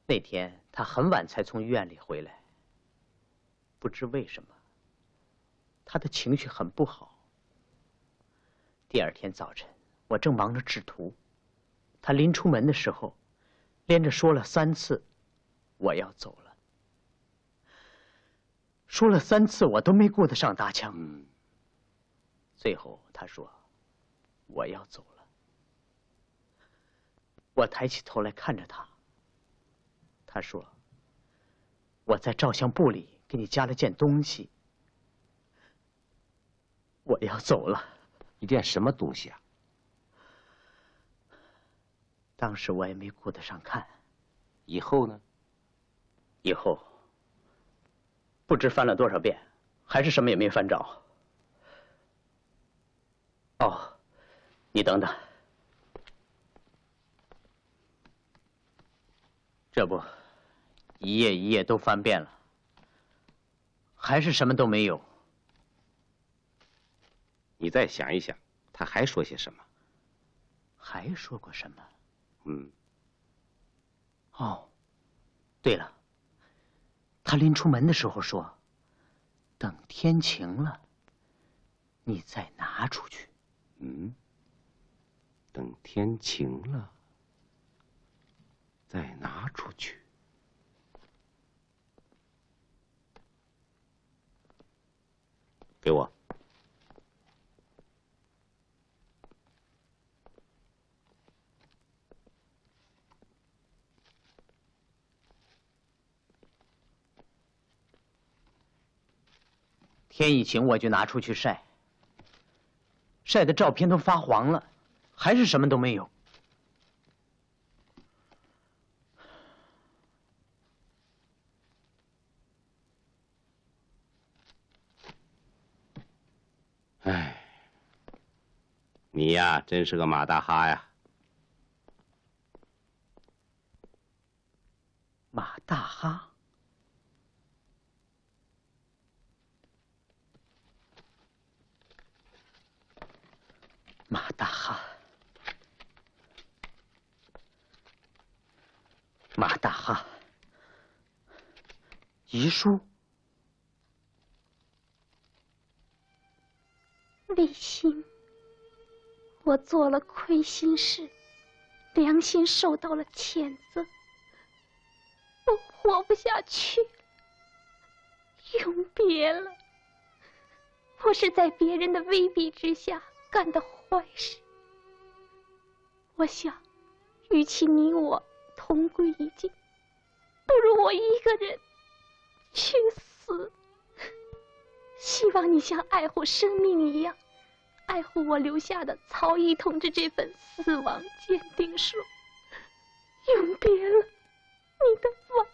那天他很晚才从医院里回来，不知为什么，他的情绪很不好。第2天早晨，我正忙着制图，他临出门的时候，连着说了3次“我要走了”，说了3次，我都没顾得上搭腔。最后他说：“我要走了。”我抬起头来看着他，他说：“我在照相部里给你加了件东西，我要走了。”一件什么东西啊？当时我也没顾得上看。以后呢？以后不知翻了多少遍，还是什么也没翻着。哦，你等等，这不，一页一页都翻遍了，还是什么都没有。你再想一想，他还说些什么？还说过什么？哦，对了，他临出门的时候说：“等天晴了，你再拿出去。”等天晴了，再拿出去。给我。天一晴我就拿出去晒，晒的照片都发黄了，还是什么都没有。哎，你呀，真是个马大哈呀！马大哈。马大哈，马大哈，遗书。立新，我做了亏心事，良心受到了谴责，我活不下去，永别了。我是在别人的威逼之下干的坏事。我想，与其你我同归于尽，不如我一个人去死。希望你像爱护生命一样，爱护我留下的曹毅同志这份死亡鉴定书。永别了，你的妈。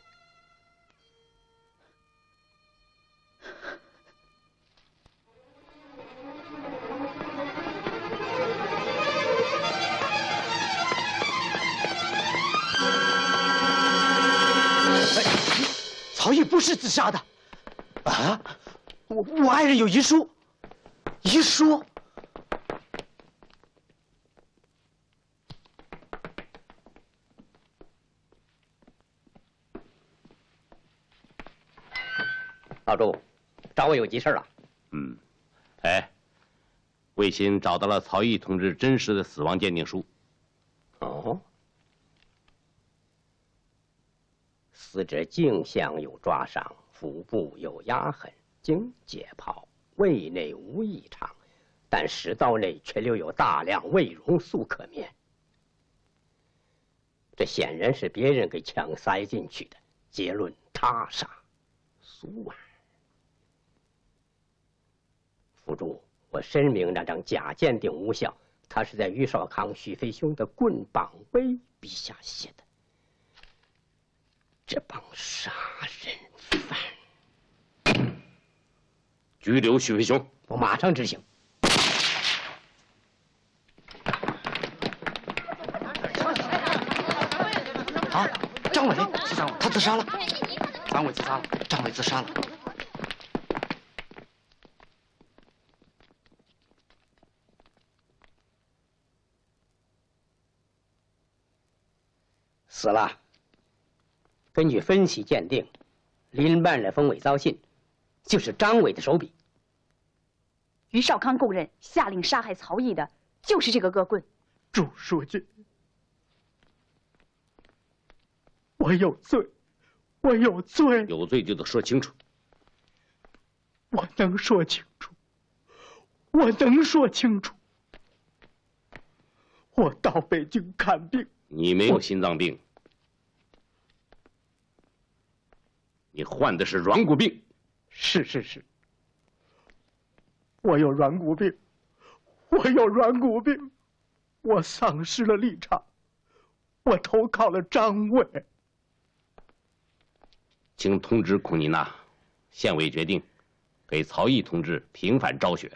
曹毅不是自杀的，啊！我爱人有遗书，遗书。老朱，找我有急事了。哎，卫星找到了曹毅同志真实的死亡鉴定书。哦。死者颈项有抓伤，腹部有压痕，经解剖，胃内无异常，但食道内却留有大量胃溶素可眠。这显然是别人给强塞进去的，结论他杀。苏婉，副主，我申明那张假鉴定无效，他是在于少康、许飞兄的棍棒威逼下写的。这帮杀人犯，拘留许飞兄，我马上执行。啊，张伟是张伟，他自杀了。张伟自杀了，张伟自杀了。死了。根据分析鉴定，林办的封伪造信就是张伟的手笔。于少康供认，下令杀害曹毅的就是这个恶棍。朱书记，我有罪，我有罪。有罪就得说清楚。我能说清楚，我能说清楚。我到北京看病，你没有心脏病。你患的是软骨病。是，我有软骨病，我有软骨病，我丧失了立场，我投靠了张伟。请通知孔妮娜，县委决定给曹毅同志平反昭雪。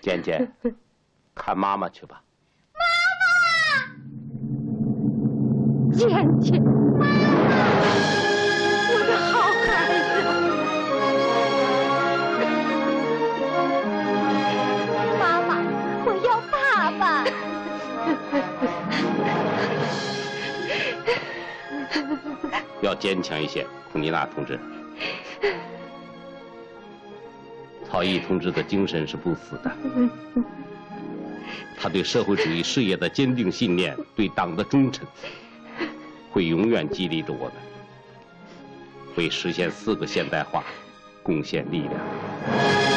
简简，看妈妈去吧。简简，我的好孩子，妈妈，我要爸爸。要坚强一些，孔妮娜同志。曹毅同志的精神是不死的，他对社会主义事业的坚定信念，对党的忠诚，会永远激励着我们，为实现4个现代化贡献力量。